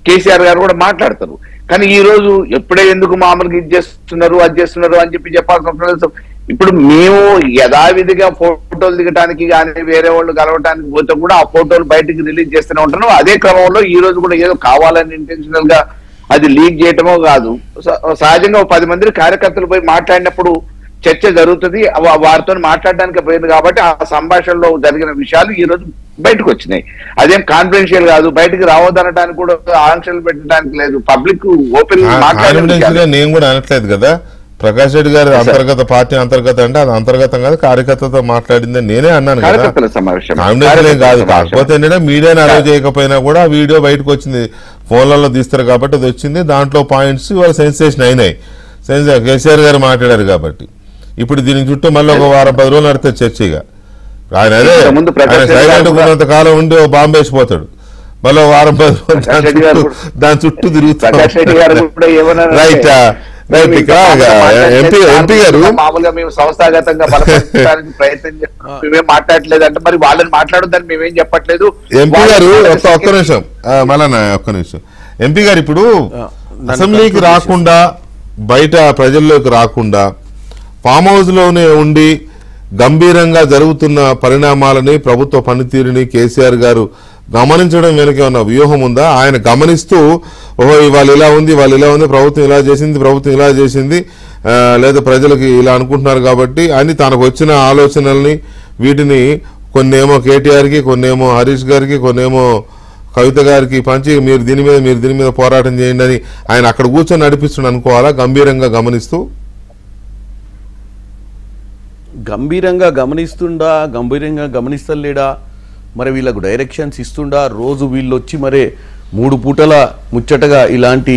కేసీఆర్ గారు కూడా మాట్లాడతారు. కానీ ఈ రోజు ఎప్పుడే ఎందుకు మామూలుగా ఇది చేస్తున్నారు, అది చేస్తున్నారు అని చెప్పాల్సిన అవసరం లేదు. ఇప్పుడు మేము యథావిధిగా ఫోటోలు దిగడానికి కానీ వేరే వాళ్ళు కలవడానికి పోతే కూడా ఆ ఫోటోలు బయటికి రిలీజ్ చేస్తూనే ఉంటున్నాం. అదే క్రమంలో ఈ రోజు కూడా ఏదో కావాలని ఇంటెన్షనల్ గా అది లీక్ చేయటమో కాదు, సహజంగా 10 మంది కార్యకర్తలు పోయి మాట్లాడినప్పుడు చర్చ జరుగుతుంది. వారితో మాట్లాడడానికి పోయింది కాబట్టి ఆ సంభాషణలో జరిగిన విషయాలు ఈ రోజు బయటకు వచ్చినాయి. అదేం కాన్ఫిడెన్షియల్ కాదు, బయటకు రావద్దనడానికి కూడా ఆంక్షలు పెట్టడానికి లేదు. పబ్లిక్ ఓపెన్ నేను కూడా అనట్లేదు కదా. ప్రకాష్ రెడ్డి గారి అంతర్గత పార్టీ అంతర్గత అంటే అది అంతర్గతం కాదు, కార్యకర్తతో మాట్లాడిందని నేనే అన్నాను కదా. కాన్ఫిడెన్షియల్ కాదు. కాకపోతే ఏంటంటే మీడియాని అలౌ చేయకపోయినా కూడా ఆ వీడియో బయటకు వచ్చింది, ఫోన్లలో తీస్తారు కాబట్టి అది వచ్చింది. దాంట్లో పాయింట్స్ ఇవాళ సెన్సేషన్ అయినాయి. కేసీఆర్ గారు మాట్లాడారు కాబట్టి. ఇప్పుడు దీని చుట్టూ మళ్ళీ ఒక వారం 10 రోజులు నడితే చర్చగా ఆయన అదే ఇంతకుముందు ప్రకాష్ ఆయన రెడ్డి గారు సైలెంట్ కూడా- ఉన్నంత కాలం ఉండి ఓ బాంబు వేసిపోతాడు మళ్ళీ ఒక వారం 10 రోజులు ప్రకాష్ రెడ్డి గారు దాని చుట్టూ ప్రకాష్ రెడ్డి గారు కూడా ఏమన్నారు రైట్ రైట్ ఎంపీ గారు మామూలుగా మేము సంస్థాగతంగా బలపరచడానికి ప్రయత్నం చేస్తున్నాం, మేమేం మాట్లాడలేదు అంటే మరి వాళ్ళని మాట్లాడొద్దని మేమేం చెప్పట్లేదు. ఎంపీ గారు ఒక్క నిమిషం మళ్ళా ఒక్క నిమిషం ఎంపీ గారు ఇప్పుడు అసెంబ్లీకి రాకుండా బయట ప్రజల్లోకి రాకుండా ఫామ్ హౌస్ లోనే ఉండి గంభీరంగా జరుగుతున్న పరిణామాలని ప్రభుత్వ పనితీరుని కేసీఆర్ గారు గమనించడం వెనక ఉన్న వ్యూహం ఉందా? ఆయన గమనిస్తూ ఓహో వాళ్ళు ఇలా ఉంది వాళ్ళు ఇలా ఉంది ప్రభుత్వం ఇలా చేసింది లేదా ప్రజలకి ఇలా అనుకుంటున్నారు కాబట్టి అని తనకు వచ్చిన ఆలోచనల్ని వీటిని కొన్నేమో కేటీఆర్కి కొన్నేమో హరీష్ గారికి కొన్నేమో కవిత గారికి పంచి మీరు దీని మీద పోరాటం చేయండి అని ఆయన అక్కడ కూర్చొని నడిపిస్తున్న అనుకోవాలా గంభీరంగా గమనిస్తూ? గంభీరంగా గమనిస్తలేడా మరి వీళ్ళకు డైరెక్షన్స్ ఇస్తుండా? రోజు వీళ్ళు వచ్చి మరే 3 పూటల ముచ్చటగా ఇలాంటి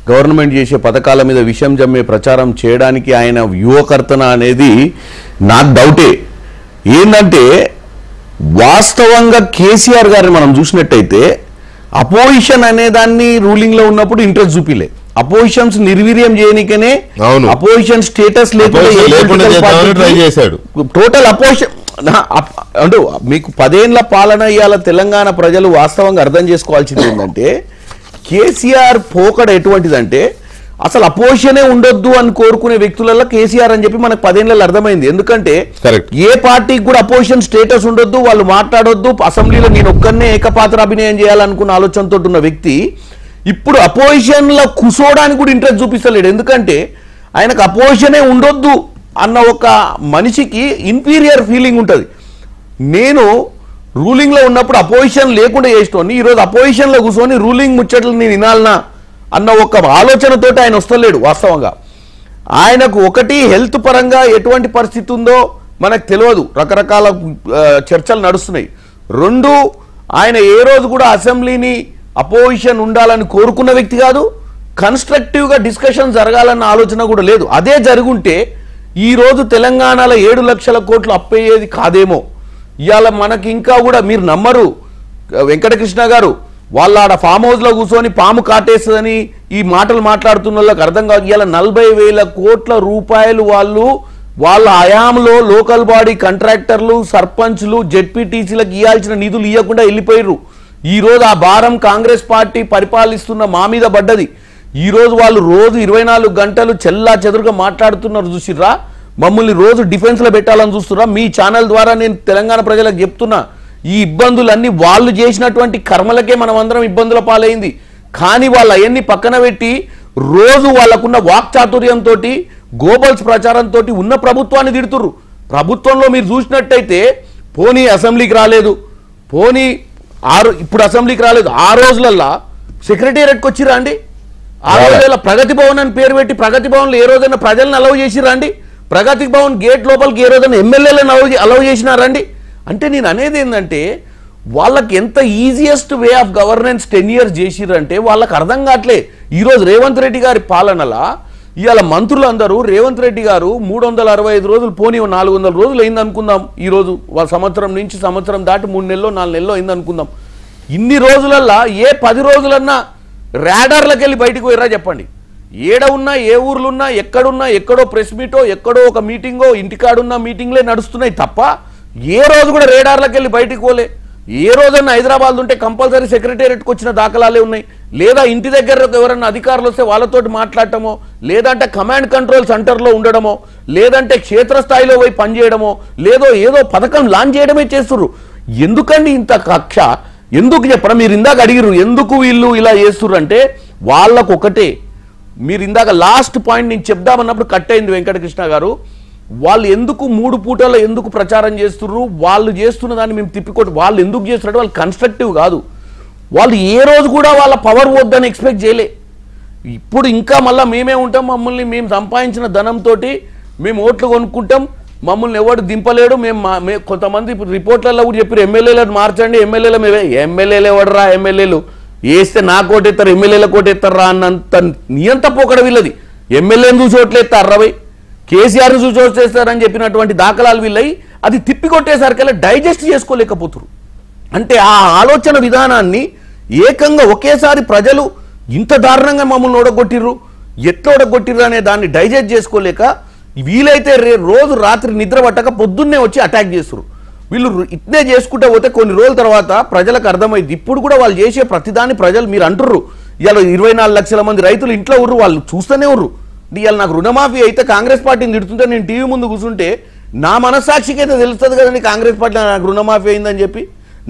గవర్నమెంట్ చేసే పథకాల మీద విషయం జమ్మే ప్రచారం చేయడానికి ఆయన వ్యూహకర్తన అనేది నాకు డౌటే. ఏంటంటే వాస్తవంగా కేసీఆర్ గారిని మనం చూసినట్టయితే అపోజిషన్ అనే దాన్ని రూలింగ్ లో ఉన్నప్పుడు ఇంట్రెస్ట్ చూపిలే. అపోజిషన్స్ నిర్వీర్యం చేయనికనే అపోజిషన్ స్టేటస్ లేకుండా టోటల్ అపోజిషన్ అంటే మీకు 10 ఏళ్ల పాలన ఇవాళ తెలంగాణ ప్రజలు వాస్తవంగా అర్థం చేసుకోవాల్సింది ఏంటంటే కేసీఆర్ పోకడ ఎటువంటిదంటే అసలు అపోజిషనే ఉండొద్దు అని కోరుకునే వ్యక్తులలో కేసీఆర్ అని చెప్పి మనకు 10 ఏళ్లలో అర్థమైంది. ఎందుకంటే ఏ పార్టీకి కూడా అపోజిషన్ స్టేటస్ ఉండొద్దు, వాళ్ళు మాట్లాడొద్దు, అసెంబ్లీలో నేను ఒక్కనే ఏకపాత్ర అభినయం చేయాలనుకున్న ఆలోచనతో ఉన్న వ్యక్తి ఇప్పుడు అపోజిషన్ లో కూర్చోవడానికి కూడా ఇంట్రెస్ట్ చూపిస్తలేడు. ఎందుకంటే ఆయనకు అపోజిషనే ఉండొద్దు అన్న ఒక మనిషికి ఇన్ఫీరియర్ ఫీలింగ్ ఉంటుంది. నేను రూలింగ్లో ఉన్నప్పుడు అపోజిషన్ లేకుండా చేసేటోని ఈరోజు అపోజిషన్లో కూర్చొని రూలింగ్ ముచ్చట్లు నేను వినాలనా అన్న ఒక ఆలోచనతోటి ఆయన వస్తలేడు. వాస్తవంగా ఆయనకు ఒకటి హెల్త్ పరంగా ఎటువంటి పరిస్థితి ఉందో మనకు తెలియదు, రకరకాల చర్చలు నడుస్తున్నాయి. 2 ఆయన ఏ రోజు కూడా అసెంబ్లీని అపోజిషన్ ఉండాలని కోరుకున్న వ్యక్తి కాదు, కన్స్ట్రక్టివ్గా డిస్కషన్ జరగాలన్న ఆలోచన కూడా లేదు. అదే జరుగుంటే ఈరోజు తెలంగాణలో 7 లక్షల కోట్లు అప్పయ్యేది కాదేమో. ఇవాళ మనకి ఇంకా కూడా మీరు నమ్మరు, వెంకటకృష్ణ గారు వాళ్ళ ఆడ ఫామ్ హౌస్లో కూర్చొని పాము కాటేస్తుందని ఈ మాటలు మాట్లాడుతున్న వాళ్ళకి అర్థం కాదు. ఇవాళ 40,000 కోట్ల రూపాయలు వాళ్ళ హయాంలో లోకల్ బాడీ కాంట్రాక్టర్లు, సర్పంచ్లు, జెడ్పీటీసీలకు ఇవ్వాల్సిన నిధులు ఇవ్వకుండా వెళ్ళిపోయారు. ఈరోజు ఆ భారం కాంగ్రెస్ పార్టీ పరిపాలిస్తున్న మా మీద పడ్డది. ఈరోజు వాళ్ళు రోజు 24 గంటలు చెల్లా చెదురుగా మాట్లాడుతున్నారు. చూసిర్రా, మమ్మల్ని రోజు డిఫెన్స్లో పెట్టాలని చూస్తున్నా. మీ ఛానల్ ద్వారా నేను తెలంగాణ ప్రజలకు చెప్తున్నా, ఈ ఇబ్బందులన్నీ వాళ్ళు చేసినటువంటి కర్మలకే మనం అందరం ఇబ్బందుల పాలైంది. కానీ వాళ్ళు అవన్నీ పక్కన పెట్టి రోజు వాళ్ళకున్న వాక్చాతుర్యంతో గోబల్స్ ప్రచారంతో ఉన్న ప్రభుత్వాన్ని తిడుతుర్రు. ప్రభుత్వంలో మీరు చూసినట్టయితే పోనీ అసెంబ్లీకి రాలేదు, పోనీ ఇప్పుడు అసెంబ్లీకి రాలేదు, 6 రోజులల్లా సెక్రటేరియట్కి వచ్చిరా అండి? 6 రోజుల ప్రగతి భవన్ అని పేరు పెట్టి ప్రగతి భవన్లో ఏ రోజైనా ప్రజలను అలౌ చేసిరా అండి? ప్రగతి భవన్ గేట్ లోపలికి ఏ రోజైనా ఎమ్మెల్యేలను అలౌ చేసినారండి? అంటే నేను అనేది ఏంటంటే వాళ్ళకి ఎంత easiest way of governance 10 years చేసిరంటే వాళ్ళకి అర్థం కావట్లే. ఈరోజు రేవంత్ రెడ్డి గారి పాలనలా ఇవాళ మంత్రులందరూ రేవంత్ రెడ్డి గారు 365 రోజులు పోనీ 400 రోజులు అయింది అనుకుందాం. ఈరోజు వాళ్ళ సంవత్సరం నుంచి సంవత్సరం దాటి 3 నెలలు 4 నెలలు అయింది అనుకుందాం. ఇన్ని రోజులల్లా ఏ 10 రోజులన్నా రాడార్లకు వెళ్ళి బయటకు పోయిరా చెప్పండి. ఏడ ఉన్నా, ఏ ఊర్లు ఉన్నా, ఎక్కడున్నా, ఎక్కడో ప్రెస్ మీటో, ఎక్కడో ఒక మీటింగో, ఇంటికాడున్న మీటింగ్లే నడుస్తున్నాయి తప్ప ఏ రోజు కూడా రేడార్లకు వెళ్ళి బయటకు పోలే. ఏ రోజన్నా హైదరాబాద్ ఉంటే కంపల్సరీ సెక్రటేరియట్కి వచ్చిన దాఖలాలే ఉన్నాయి. లేదా ఇంటి దగ్గర ఎవరన్నా అధికారులు వస్తే వాళ్ళతోటి మాట్లాడటమో, లేదంటే కమాండ్ కంట్రోల్ సెంటర్లో ఉండడమో, లేదంటే క్షేత్రస్థాయిలో పోయి పనిచేయడమో, ఏదో పథకం లాంచ్ చేయడమే చేస్తుర్రు. ఎందుకండి ఇంత కక్ష? ఎందుకు చెప్పరా? మీరు ఇందాక అడిగిరు ఎందుకు వీళ్ళు ఇలా చేస్తుర్రు అంటే వాళ్ళకు ఒకటే. మీరు ఇందాక లాస్ట్ పాయింట్ నేను చెప్దామన్నప్పుడు కట్ అయింది వెంకటకృష్ణ గారు. వాళ్ళు ఎందుకు 3 పూటల్లో ఎందుకు ప్రచారం చేస్తుర్రు? వాళ్ళు చేస్తున్న దాన్ని మేము తిప్పికొట్టి వాళ్ళు ఎందుకు చేస్తున్నట్టు వాళ్ళు కన్స్ట్రక్టివ్ కాదు. వాళ్ళు ఏ రోజు కూడా వాళ్ళ పవర్ వద్దని ఎక్స్పెక్ట్ చేయలే. ఇప్పుడు ఇంకా మళ్ళీ మేమే ఉంటాం, మమ్మల్ని మేము సంపాదించిన ధనంతో మేము ఓట్లు కొనుక్కుంటాం, మమ్మల్ని ఎవడు దింపలేడు. మేము కొంతమంది రిపోర్ట్లలో కూడా చెప్పారు ఎమ్మెల్యేలను మార్చండి, ఎమ్మెల్యేలు ఎవడరా, ఎమ్మెల్యేలు వేస్తే నా కోటెత్తారు, ఎమ్మెల్యేల కోటెత్తారా అన్నంత నియంత పోకడ వీళ్ళది. ఎమ్మెల్యేని చూసి ఓట్లేస్తారు 60, కేసీఆర్ చూసి చేస్తారని చెప్పినటువంటి దాఖలాలు వీళ్ళై అది తిప్పికొట్టేసరికల్లా డైజెస్ట్ చేసుకోలేకపోతున్నారు. అంటే ఆ ఆలోచన విధానాన్ని ఏకంగా ఒకేసారి ప్రజలు ఇంత దారుణంగా మమ్మల్ని ఓడగొట్టిర్రు, ఎట్లా ఓడగొట్టిర్రు అనే దాన్ని డైజెస్ట్ చేసుకోలేక వీలైతే రోజు రాత్రి నిద్ర పట్టక పొద్దున్నే వచ్చి అటాక్ చేస్తారు. వీళ్ళు ఇట్నే చేసుకుంటే పోతే కొన్ని రోజుల తర్వాత ప్రజలకు అర్థమైంది. ఇప్పుడు కూడా వాళ్ళు చేసే ప్రతిదాన్ని ప్రజలు మీరు అంటుర్రు, ఇవాళ 24 లక్షల మంది రైతులు ఇంట్లో ఉర్రు, వాళ్ళు చూస్తూనే ఉర్రు. ఇవాళ నాకు రుణమాఫీ అయితే కాంగ్రెస్ పార్టీని తిడుతుంటే నేను టీవీ ముందు కూర్చుంటే నా మనస్సాక్షికి అయితే తెలుస్తుంది కదండి కాంగ్రెస్ పార్టీ నాకు రుణమాఫీ అయిందని చెప్పి.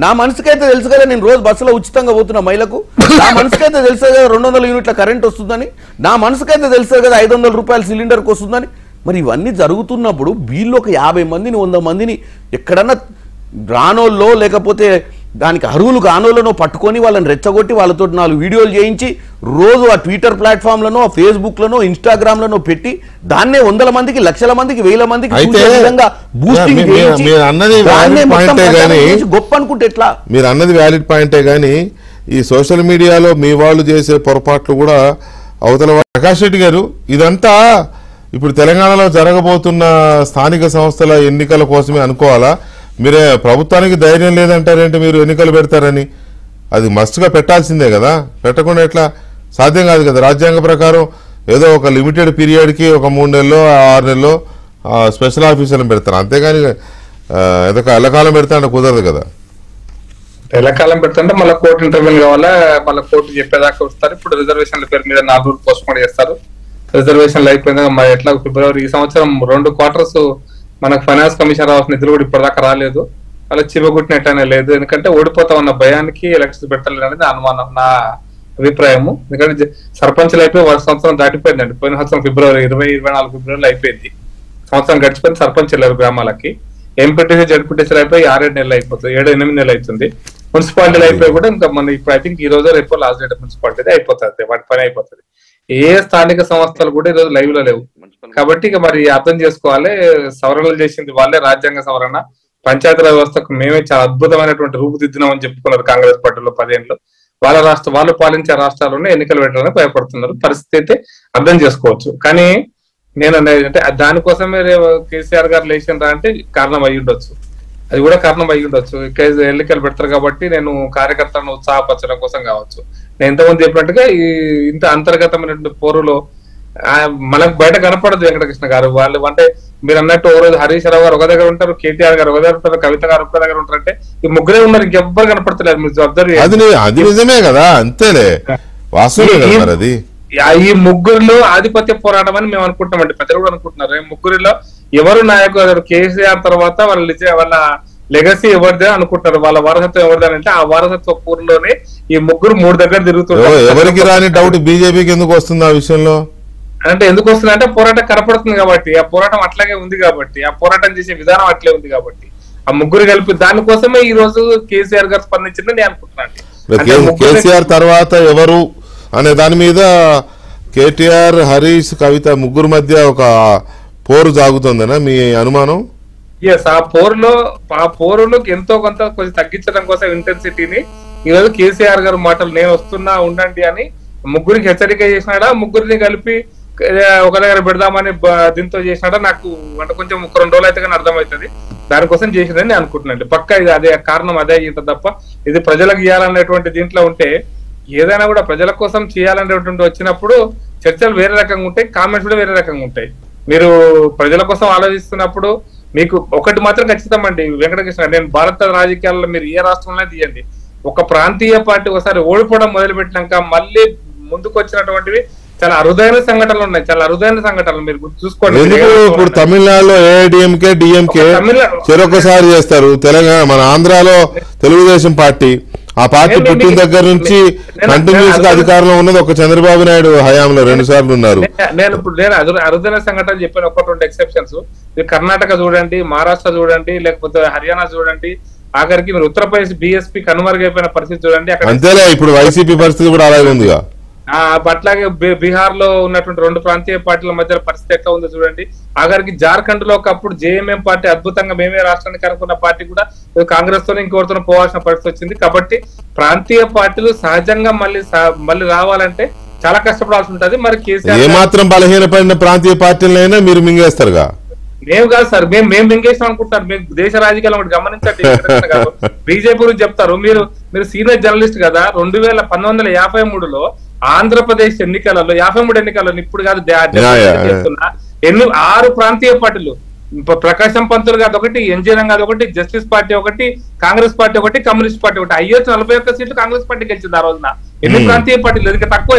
నా మనసుకైతే తెలుసు కదా నేను రోజు బస్సులో ఉచితంగా పోతున్నా మహిళకు, నా మనసుకైతే తెలుసు కదా 200 యూనిట్ల కరెంట్ వస్తుందని, నా మనసుకైతే తెలుసు కదా 500 రూపాయల సిలిండర్కి వస్తుందని. మరి ఇవన్నీ జరుగుతున్నప్పుడు వీళ్ళు ఒక 50 మందిని 100 మందిని ఎక్కడన్నా రానోళ్ళో లేకపోతే దానికి అర్హులు కానోళ్ళనో పట్టుకొని వాళ్ళని రెచ్చగొట్టి వాళ్ళతో 4 వీడియోలు చేయించి రోజు ఆ ట్విట్టర్ ప్లాట్ఫామ్లను ఆ ఫేస్బుక్లను ఇన్స్టాగ్రామ్లను పెట్టి దాన్నే 100 మందికి 1,00,000 మందికి 1,000 మందికి బూస్టింగ్ గొప్ప అనుకుంటే ఎట్లా? మీరు అన్నది వ్యాలిడ్ పాయింటే కానీ ఈ సోషల్ మీడియాలో మీ వాళ్ళు చేసే పొరపాట్లు కూడా అవతల ప్రకాష్ రెడ్డి గారు ఇదంతా ఇప్పుడు తెలంగాణలో జరగబోతున్న స్థానిక సంస్థల ఎన్నికల కోసమే అనుకోవాలా? మీరే ప్రభుత్వానికి ధైర్యం లేదంటారేంటి మీరు ఎన్నికలు పెడతారని? అది మస్ట్గా పెట్టాల్సిందే కదా, పెట్టకుండా ఎట్లా సాధ్యం కాదు కదా. రాజ్యాంగ ప్రకారం ఏదో ఒక లిమిటెడ్ పీరియడ్కి ఒక 3 నెలలో 6 నెలలో స్పెషల్ ఆఫీసర్లను పెడతారు, అంతేగాని ఎల్లకాలం పెడతా అంటే కుదరదు కదా. ఎల్లకాలం పెడుతుంటే మళ్ళీ కోర్టు ఇంటర్వ్యూలు కావాలా, మళ్ళీ కోర్టు చెప్పేదాకా వస్తారు. ఇప్పుడు రిజర్వేషన్ల పేరు మీద 4 రోజులు పోస్ట్ పోన్ చేస్తారు. రిజర్వేషన్లు అయిపోయిందా మరి ఎట్లా? ఫిబ్రవరి ఈ సంవత్సరం 2 క్వార్టర్స్ మనకు ఫైనాన్స్ కమిషన్ రావాల్సిన నిధులు కూడా ఇప్పటిదాకా రాలేదు. అలా చివగొట్టినట్టనే లేదు, ఎందుకంటే ఓడిపోతా ఉన్న భయానికి ఎలక్షన్స్ పెట్టలేదు అనేది అనుమానం, నా అభిప్రాయము. ఎందుకంటే సర్పంచ్లు అయిపోయి 1 సంవత్సరం దాటిపోయిందండి. పోయిన సంవత్సరం ఫిబ్రవరి 24 ఫిబ్రవరిలో అయిపోయింది. సంవత్సరం గడిచిపోయింది. సర్పంచ్ వెళ్ళారు గ్రామాలకి. ఎంపీటీసీ జడ్పీటీసీలు అయిపోయి 6-7 నెలలు అయిపోతుంది, 7-8 నెలలు అవుతుంది. మున్సిపాలిటీలు అయిపోయి కూడా ఇంకా మన ఇప్పుడు ఐ థింక్ ఈ రోజు రేపు లాస్ట్ డేట్ మున్సిపాలిటీ అయిపోతుంది, వాటి పని అయిపోతుంది. ఏ స్థానిక సంస్థలు కూడా ఈరోజు లైవ్ లో లేవు. కాబట్టి ఇక మరి అర్థం చేసుకోవాలి, సవరణలు చేసింది వాళ్ళే, రాజ్యాంగ సవరణ. పంచాయతీరాజ్ వ్యవస్థకు మేమే చాలా అద్భుతమైనటువంటి రూపుదిద్దినామని చెప్పుకున్నారు కాంగ్రెస్ పార్టీలో 10 ఏళ్ళు. వాళ్ళు పాలించే రాష్ట్రాల్లోనే ఎన్నికలు పెట్టాలని భయపడుతున్నారు. పరిస్థితి అయితే అర్థం చేసుకోవచ్చు. కానీ నేను అంటే దానికోసమే కేసీఆర్ గారు లేచిండ్రా అంటే కారణం అయ్యి ఉండొచ్చు, అది కూడా కారణం అయ్యి ఉండొచ్చు. ఎన్నికలు పెడతారు కాబట్టి నేను కార్యకర్తలను ఉత్సాహపరచడం కోసం కావచ్చు. నేను ఇంతకుముందు చెప్పినట్టుగా ఇంత అంతర్గతమైనటువంటి పోరులో మనకు బయట కనపడదు వెంకటకృష్ణ గారు. వాళ్ళు అంటే మీరు అన్నట్టు ఓ రోజు హరీష్ రావు గారు ఒక దగ్గర ఉంటారు, కేటీఆర్ గారు ఒక దగ్గర ఉంటారు, కవిత గారు ఒక దగ్గర ఉంటారు. అంటే ఈ ముగ్గురే ఉన్నారు, ఇంకెవ్వరు కనపడతలేదు. మీరు అబ్జర్వ్ అది నిజమే కదా, అంతేలే వాస్తవమే. ఈ ముగ్గురులో ఆధిపత్య పోరాటం అని మేము అనుకుంటామండి, ప్రజలు కూడా అనుకుంటున్నారు. ముగ్గురిలో ఎవరు నాయకుడు? కేసీఆర్ తర్వాత వాళ్ళ లెగసీ ఎవరిదే అనుకుంటారు, వాళ్ళ వారసత్వం ఎవరిదే అంటే ఆ వారసత్వ పూర్లోనే ఈ ముగ్గురు 3 దగ్గర తిరుగుతున్నారు. ఎవరికి రాని డౌట్ బీజేపీకి ఎందుకు వస్తుంది ఆ విషయంలో? అంటే ఎందుకు వస్తుంది అంటే పోరాటం కనపడుతుంది కాబట్టి, ఆ పోరాటం అట్లాగే ఉంది కాబట్టి, ఆ పోరాటం చేసే విధానం అట్లే ఉంది కాబట్టి ఆ ముగ్గురు కలిపి దానికోసమే ఈ రోజు కేసీఆర్ గారు స్పందించిందని నేను అనుకుంటున్నాను. కేసీఆర్ తర్వాత ఎవరు అనే దాని మీద కేటీఆర్, హరీష్, కవిత ముగ్గురు మధ్య ఒక పోరు సాగుతుందనా మీ అనుమానం? ఎస్, ఆ పోరులో ఎంతో కొంత కొంచెం తగ్గించడం కోసం ఇంటెన్సిటీని ఈ రోజు కేసీఆర్ గారు మాటలు నేను వస్తున్నా ఉండండి అని ముగ్గురికి హెచ్చరిక చేసినాడా, ముగ్గురిని కలిపి ఒక దగ్గర పెడదామని దీంతో చేసినాడా నాకు అంటే కొంచెం 1-2 రోజులు అయితే కానీ అర్థమవుతుంది. దానికోసం చేసిందని నేను అనుకుంటున్నాను. పక్కా ఇది అదే కారణం, అదే అయ్యింది తప్ప ఇది ప్రజలకు ఇవ్వాలనేటువంటి దీంట్లో ఉంటే ఏదైనా కూడా ప్రజల కోసం చేయాలనేటువంటి వచ్చినప్పుడు చర్చలు వేరే రకంగా ఉంటాయి, కామెంట్స్ కూడా వేరే రకంగా ఉంటాయి. మీరు ప్రజల కోసం ఆలోచిస్తున్నప్పుడు మీకు ఒకటి మాత్రం ఖచ్చితమండి వెంకటకృష్ణ, నేను భారత రాజకీయాల్లో మీరు ఏ రాష్ట్రంలో తీయండి, ఒక ప్రాంతీయ పార్టీ ఒకసారి ఓడిపోవడం మొదలు పెట్టినాక మళ్ళీ ముందుకు వచ్చినటువంటివి చాలా అరుదైన సంఘటనలు ఉన్నాయి, చాలా అరుదైన సంఘటనలు మీరు చూసుకోండి. ఇప్పుడు తమిళనాడులో ఏఐడిఎంకే డిఎంకే చెరొకసారి చేస్తారు, తెలంగాణ మన ఆంధ్రాలో తెలుగుదేశం పార్టీ ఆ పార్టీ పుట్టిన దగ్గర నుంచి కంటిన్యూస్ గా అధికారంలో ఉన్నది ఒక చంద్రబాబు నాయుడు హయాంలో 2 సార్లు ఉన్నారు. నేను అరుదైన సంఘటనలు చెప్పాను, 1-2 ఎక్సెప్షన్స్. కర్ణాటక చూడండి, మహారాష్ట్ర చూడండి, లేకపోతే హర్యానా చూడండి, ఆఖరికి మీరు ఉత్తరప్రదేశ్ బీఎస్పీ కనుమరుగైపోయిన పరిస్థితి చూడండి. అంతేలే ఇప్పుడు వైసీపీ పరిస్థితి కూడా అలాగే ఉందిగా. అట్లాగే బీహార్ లో ఉన్నటువంటి 2 ప్రాంతీయ పార్టీల మధ్య పరిస్థితి ఎట్లా ఉందో చూడండి. ఆఖరికి జార్ఖండ్ లో ఒకప్పుడు జేఎంఎం పార్టీ అద్భుతంగా మేమే రాష్ట్రానికి అనుకున్న పార్టీ కూడా కాంగ్రెస్ తోనే ఇంకోటితో పోవాల్సిన పరిస్థితి వచ్చింది. కాబట్టి ప్రాంతీయ పార్టీలు సహజంగా మళ్ళీ రావాలంటే చాలా కష్టపడాల్సి ఉంటది. మరి కేసీఆర్ ఏమాత్రం బలహీనపడిన ప్రాంతీయ పార్టీలైనా మీరు మింగేస్తారుగా. మేము కాదు సార్, మేము మింగేసాం అనుకుంటారు. మేము దేశ రాజకీయాలు ఒకటి గమనించండి. బీజేపీ గురించి చెప్తారు. మీరు సీనియర్ జర్నలిస్ట్ కదా. 1953లో ఆంధ్రప్రదేశ్ ఎన్నికలలో 53 ఎన్నికలలో ఇప్పుడు కాదు చెప్తున్నా 6 ప్రాంతీయ పార్టీలు, ప్రకాశం పంతులు గారు ఒకటి, ఎన్జీ రంగాది ఒకటి, జస్టిస్ పార్టీ ఒకటి, కాంగ్రెస్ పార్టీ ఒకటి, కమ్యూనిస్ట్ పార్టీ ఒకటి, అయ్యేసి 41 సీట్లు కాంగ్రెస్ పార్టీ గెలిచింది ఆ రోజున. ఎన్ని ప్రాంతీయ పార్టీలు? ఇంకా తక్కువ.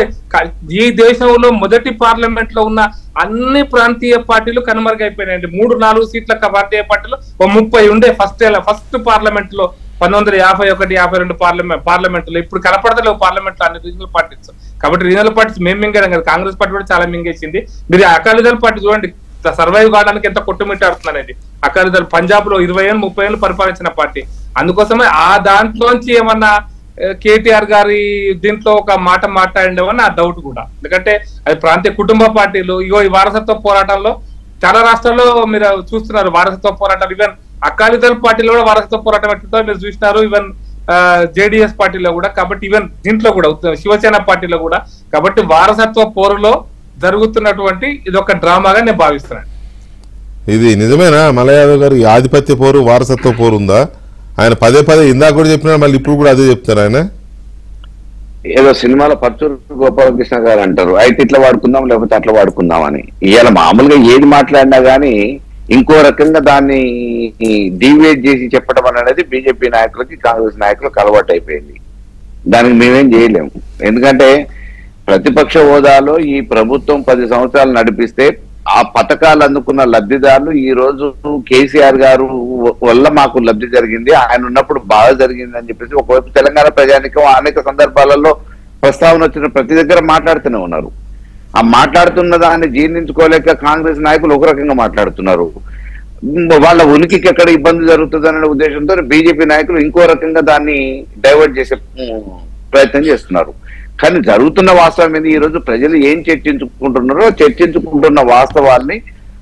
ఈ దేశంలో మొదటి పార్లమెంట్ లో ఉన్న అన్ని ప్రాంతీయ పార్టీలు కనుమరుగైపోయినాయండి. 3-4 సీట్ల ప్రాంతీయ పార్టీలు 30 ఉండే ఫస్ట్ పార్లమెంట్ లో 1951-52 పార్లమెంట్ లో. ఇప్పుడు కనపడతలేవు పార్లమెంట్ లో అన్ని రీజనల్ పార్టీస్. కాబట్టి రీజనల్ పార్టీస్ మేము మింగడం కదా, కాంగ్రెస్ పార్టీ కూడా చాలా మింగేసింది. మీరు అకాలీదళ పార్టీ చూడండి, సర్వైవ్ కావడానికి ఎంత కొట్టుమిట్టాడుతుందనేది. అకాలీదళ పంజాబ్ లో 20 ఏళ్ళు 30 ఏళ్ళు పరిపాలించిన పార్టీ. అందుకోసమే ఆ దాంట్లోంచి ఏమన్నా కేటీఆర్ గారి దీంట్లో ఒక మాట మాట్లాడిండేమని నా డౌట్ కూడా. ఎందుకంటే అది ప్రాంతీయ కుటుంబ పార్టీలు. ఇగో ఈ వారసత్వ పోరాటంలో చాలా రాష్ట్రాల్లో మీరు చూస్తున్నారు వారసత్వ పోరాటాలు. ఈవెన్ అకాలీదళ పార్టీలో కూడా వారసత్వ పోరాటం ఎట్లుందో మీరు చూసినారు. ఈవెన్ జేడీఎస్ పార్టీలో కూడా. కాబట్టి ఈవెన్ దీంట్లో కూడా శివసేన పార్టీలో కూడా. కాబట్టి వారసత్వ పోరులో జరుగుతున్నటువంటి ఇది ఒక డ్రామాగా నేను భావిస్తున్నాను. ఇది నిజమేనా మల్లయాదవ్ గారు? ఈ ఆధిపత్య పోరు వారసత్వ పోరు ఉందా? ఆయన పదే ఇందాక కూడా చెప్పినారు, మళ్ళీ ఇప్పుడు కూడా అదే చెప్తారు ఆయన. ఏదో సినిమాలో పర్చూరు గోపాలకృష్ణ గారు అంటారు, అయితే ఇట్లా వాడుకుందాం లేకపోతే అట్లా వాడుకుందాం అని. ఇవాళ మామూలుగా ఏది మాట్లాడినా గానీ ఇంకో రకంగా దాన్ని డీవియేట్ చేసి చెప్పడం అనేది బీజేపీ నాయకులకి కాంగ్రెస్ నాయకులకు అలవాటు అయిపోయింది. దానికి మేమేం చేయలేము. ఎందుకంటే ప్రతిపక్ష హోదాలో ఈ ప్రభుత్వం 10 సంవత్సరాలు నడిపిస్తే ఆ పథకాలు అందుకున్న లబ్ధిదారులు ఈ రోజు కేసీఆర్ గారు వల్ల మాకు లబ్ధి జరిగింది, ఆయన ఉన్నప్పుడు బాగా జరిగింది అని చెప్పేసి ఒకవైపు తెలంగాణ ప్రజానికం అనేక సందర్భాలలో ప్రస్తావన వచ్చిన ప్రతి దగ్గర మాట్లాడుతూనే ఉన్నారు. ఆ మాట్లాడుతున్న దాన్ని జీర్ణించుకోలేక కాంగ్రెస్ నాయకులు ఒక రకంగా మాట్లాడుతున్నారు. వాళ్ళ ఉనికికి ఎక్కడ ఇబ్బంది జరుగుతుంది అనే ఉద్దేశంతో బీజేపీ నాయకులు ఇంకో రకంగా దాన్ని డైవర్ట్ చేసే ప్రయత్నం చేస్తున్నారు. కానీ జరుగుతున్న వాస్తవం ఏంది? ఈ రోజు ప్రజలు ఏం చర్చించుకుంటున్న వాస్తవాల్ని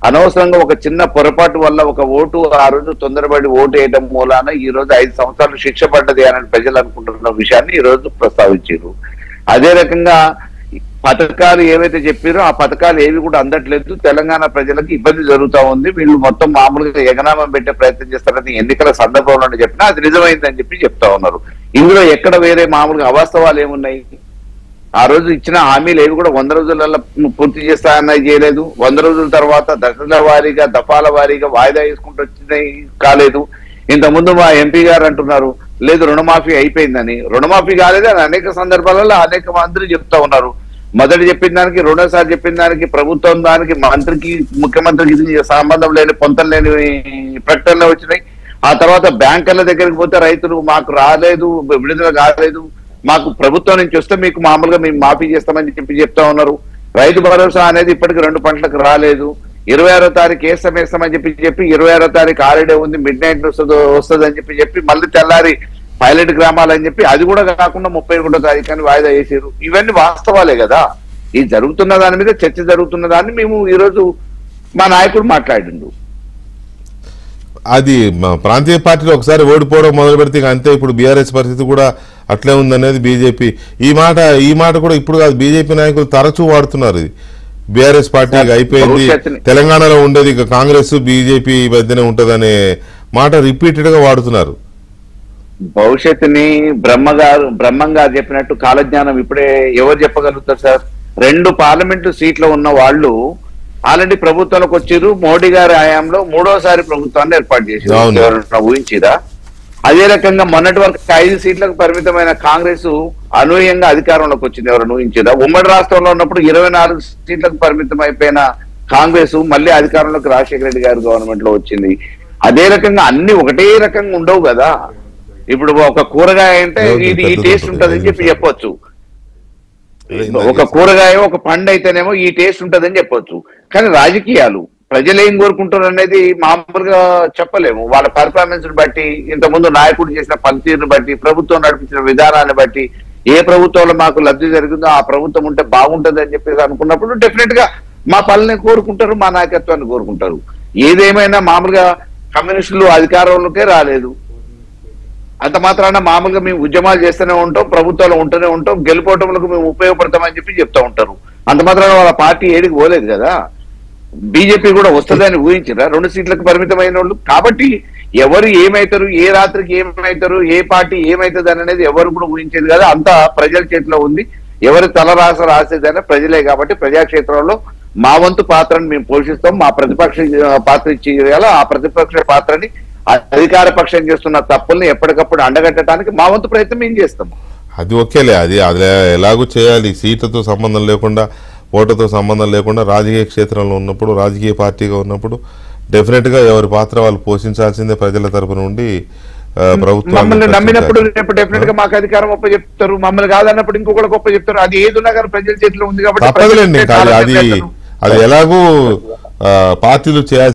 అనవసరంగా ఒక చిన్న పొరపాటు వల్ల ఒక ఓటు ఆ రోజు తొందరపడి ఓటు వేయడం మూలాన ఈ రోజు 5 సంవత్సరాలు శిక్ష పడ్డది అని ప్రజలు అనుకుంటున్న విషయాన్ని ఈ రోజు ప్రస్తావించారు. అదే రకంగా పథకాలు ఏవైతే చెప్పారో ఆ పథకాలు ఏవి కూడా అందట్లేదు, తెలంగాణ ప్రజలకు ఇబ్బంది జరుగుతూ ఉంది, వీళ్ళు మొత్తం మామూలుగా ఎగనామం పెట్టే ప్రయత్నం చేస్తారని ఎన్నికల సందర్భంలో చెప్పినా అది నిజమైందని చెప్పి చెప్తా ఉన్నారు. ఇందులో ఎక్కడ వేరే మామూలుగా అవాస్తవాలు ఏమున్నాయి? ఆ రోజు ఇచ్చిన హామీలు ఏవి కూడా 100 రోజులలో పూర్తి చేస్తానని చేయలేదు. 100 రోజుల తర్వాత దశల వారీగా దఫాల వారీగా వాయిదా వేసుకుంటూ వచ్చినాయి, కాలేదు. ఇంతకుముందు మా ఎంపీ గారు అంటున్నారు లేదు రుణమాఫీ అయిపోయిందని. రుణమాఫీ కాలేదు అని అనేక సందర్భాలలో అనేక మంత్రులు చెప్తా ఉన్నారు. మొదటి చెప్పిన దానికి రెండోసారి చెప్పిన దానికి ప్రభుత్వం దానికి మంత్రికి ముఖ్యమంత్రికి సంబంధం లేని పొంతం లేని ప్రకటనలు వచ్చినాయి. ఆ తర్వాత బ్యాంకర్ల దగ్గరికి పోతే రైతులు మాకు రాలేదు, విడుదల కాలేదు, మాకు ప్రభుత్వం నుంచి వస్తే మీకు మామూలుగా మేము మాఫీ చేస్తామని చెప్పి చెప్తా ఉన్నారు. రైతు భరోసా అనేది ఇప్పటికి 2 పంటలకు రాలేదు. 26వ తారీఖు వేస్తామని చెప్పి 26వ తారీఖు ఆల్రెడీ ఉంది, మిడ్ నైట్ వస్తుంది అని చెప్పి మళ్ళీ తెల్లారి పైలట్ గ్రామాలు అని చెప్పి అది కూడా కాకుండా 31వ తారీఖు అని వాయిదా వేసారు. ఇవన్నీ వాస్తవాలే కదా. ఈ జరుగుతున్న దాని మీద చర్చ జరుగుతున్న దాన్ని మేము ఈ రోజు మా నాయకుడు మాట్లాడిండు. అది ప్రాంతీయ పార్టీలో ఒకసారి ఓడిపోవడం మొదలు పెడితే అంతే. ఇప్పుడు బీఆర్ఎస్ పరిస్థితి కూడా అట్లే ఉందనేది బీజేపీ ఈ మాట కూడా ఇప్పుడు కాదు, బీజేపీ నాయకులు తరచూ వాడుతున్నారు. ఇది బీఆర్ఎస్ పార్టీ అయిపోయింది, తెలంగాణలో ఉండేది ఇక కాంగ్రెస్ బీజేపీ మధ్యనే ఉంటదనే మాట రిపీటెడ్ గా వాడుతున్నారు. భవిష్యత్తుని బ్రహ్మంగారు చెప్పినట్టు కాలజ్ఞానం ఇప్పుడే ఎవరు చెప్పగలుగుతారు సార్? 2 పార్లమెంటు సీట్లు ఉన్న వాళ్ళు ఆల్రెడీ ప్రభుత్వంలోకి వచ్చారు. మోడీ గారి హయాంలో 3వసారి ప్రభుత్వాన్ని ఏర్పాటు చేశారు. ఎవరైనా ఊహించిరా? అదే రకంగా మొన్నటి వరకు 5 సీట్లకు పరిమితమైన కాంగ్రెస్ అనూహ్యంగా అధికారంలోకి వచ్చింది. ఎవరైనా ఊహించిరా? ఉమ్మడి రాష్ట్రంలో ఉన్నప్పుడు 24 సీట్లకు పరిమితం అయిపోయిన కాంగ్రెస్ మళ్ళీ అధికారంలోకి రాజశేఖర రెడ్డి గారి గవర్నమెంట్ లో వచ్చింది. అదే రకంగా అన్ని ఒకటే రకంగా ఉండవు కదా. ఇప్పుడు ఒక కూరగాయ అంటే ఇది ఈ టేస్ట్ ఉంటదని చెప్పొచ్చు, ఒక కూరగాయ ఒక పండు అయితేనేమో ఈ టేస్ట్ ఉంటదని చెప్పొచ్చు. కానీ రాజకీయాలు ప్రజలు ఏం కోరుకుంటారు అనేది మామూలుగా చెప్పలేము. వాళ్ళ పర్ఫార్మెన్స్ బట్టి, ఇంతకుముందు నాయకుడు చేసిన పనితీరుని బట్టి, ప్రభుత్వం నడిపించిన విధానాన్ని బట్టి, ఏ ప్రభుత్వంలో మాకు లబ్ధి జరిగిందో ఆ ప్రభుత్వం ఉంటే బాగుంటుంది అని చెప్పేసి అనుకున్నప్పుడు డెఫినెట్ గా మా పనులని కోరుకుంటారు, మా నాయకత్వాన్ని కోరుకుంటారు. ఏదేమైనా మామూలుగా కమ్యూనిస్టులు అధికారంలోకే రాలేదు. అంత మాత్రాన మామూలుగా మేము ఉద్యమాలు చేస్తూనే ఉంటాం, ప్రభుత్వాలు ఉంటూనే ఉంటాం, గెలుపోవటంలకు మేము ఉపయోగపడతామని చెప్తా ఉంటారు. అంత మాత్రాన వాళ్ళ పార్టీ ఏడికి పోలేదు కదా. బీజేపీ కూడా వస్తుందని ఊహించారా 2 సీట్లకు పరిమితమైన వాళ్ళు? కాబట్టి ఎవరు ఏమైతారు, ఏ రాత్రికి ఏమైతారు, ఏ పార్టీ ఏమైతుంది అనేది ఎవరు కూడా ఊహించేది కదా. అంతా ప్రజల చేతిలో ఉంది. ఎవరు తల రాసేదైనా ప్రజలే. కాబట్టి ప్రజాక్షేత్రంలో మా వంతు పాత్రను మేము పోషిస్తాం. మా ప్రతిపక్ష పాత్ర ఇచ్చేయాలో ఆ ప్రతిపక్ష పాత్రని అధికార పక్షం చేస్తున్న తప్పుల్ని ఎప్పటికప్పుడు అండగట్టడానికి మా వంతు ప్రయత్నం ఏం చేస్తాం. అది ఓకేలే, అది ఎలాగూ చేయాలి. సీట్లతో సంబంధం లేకుండా, ఓటుతో సంబంధం లేకుండా రాజకీయ క్షేత్రంలో ఉన్నప్పుడు, రాజకీయ పార్టీగా ఉన్నప్పుడు డెఫినెట్ గా ఎవరి పాత్ర వాళ్ళు పోషించాల్సిందే. ప్రజల తరపు నుండి ప్రభుత్వం మమ్మల్ని నమ్మినప్పుడు రేపు డెఫినెట్ గా మాకు అధికారం ఒప్ప చెప్తారు, మమ్మల్ని కాదన్నప్పుడు ఇంకొకటి గొప్ప చెప్తారు. అది ఏదున్నా కానీ ప్రజల చేతిలో ఉంది కాబట్టి తప్పదులేండి. అది ఎలాగూ పార్టీలు చేయాల్సి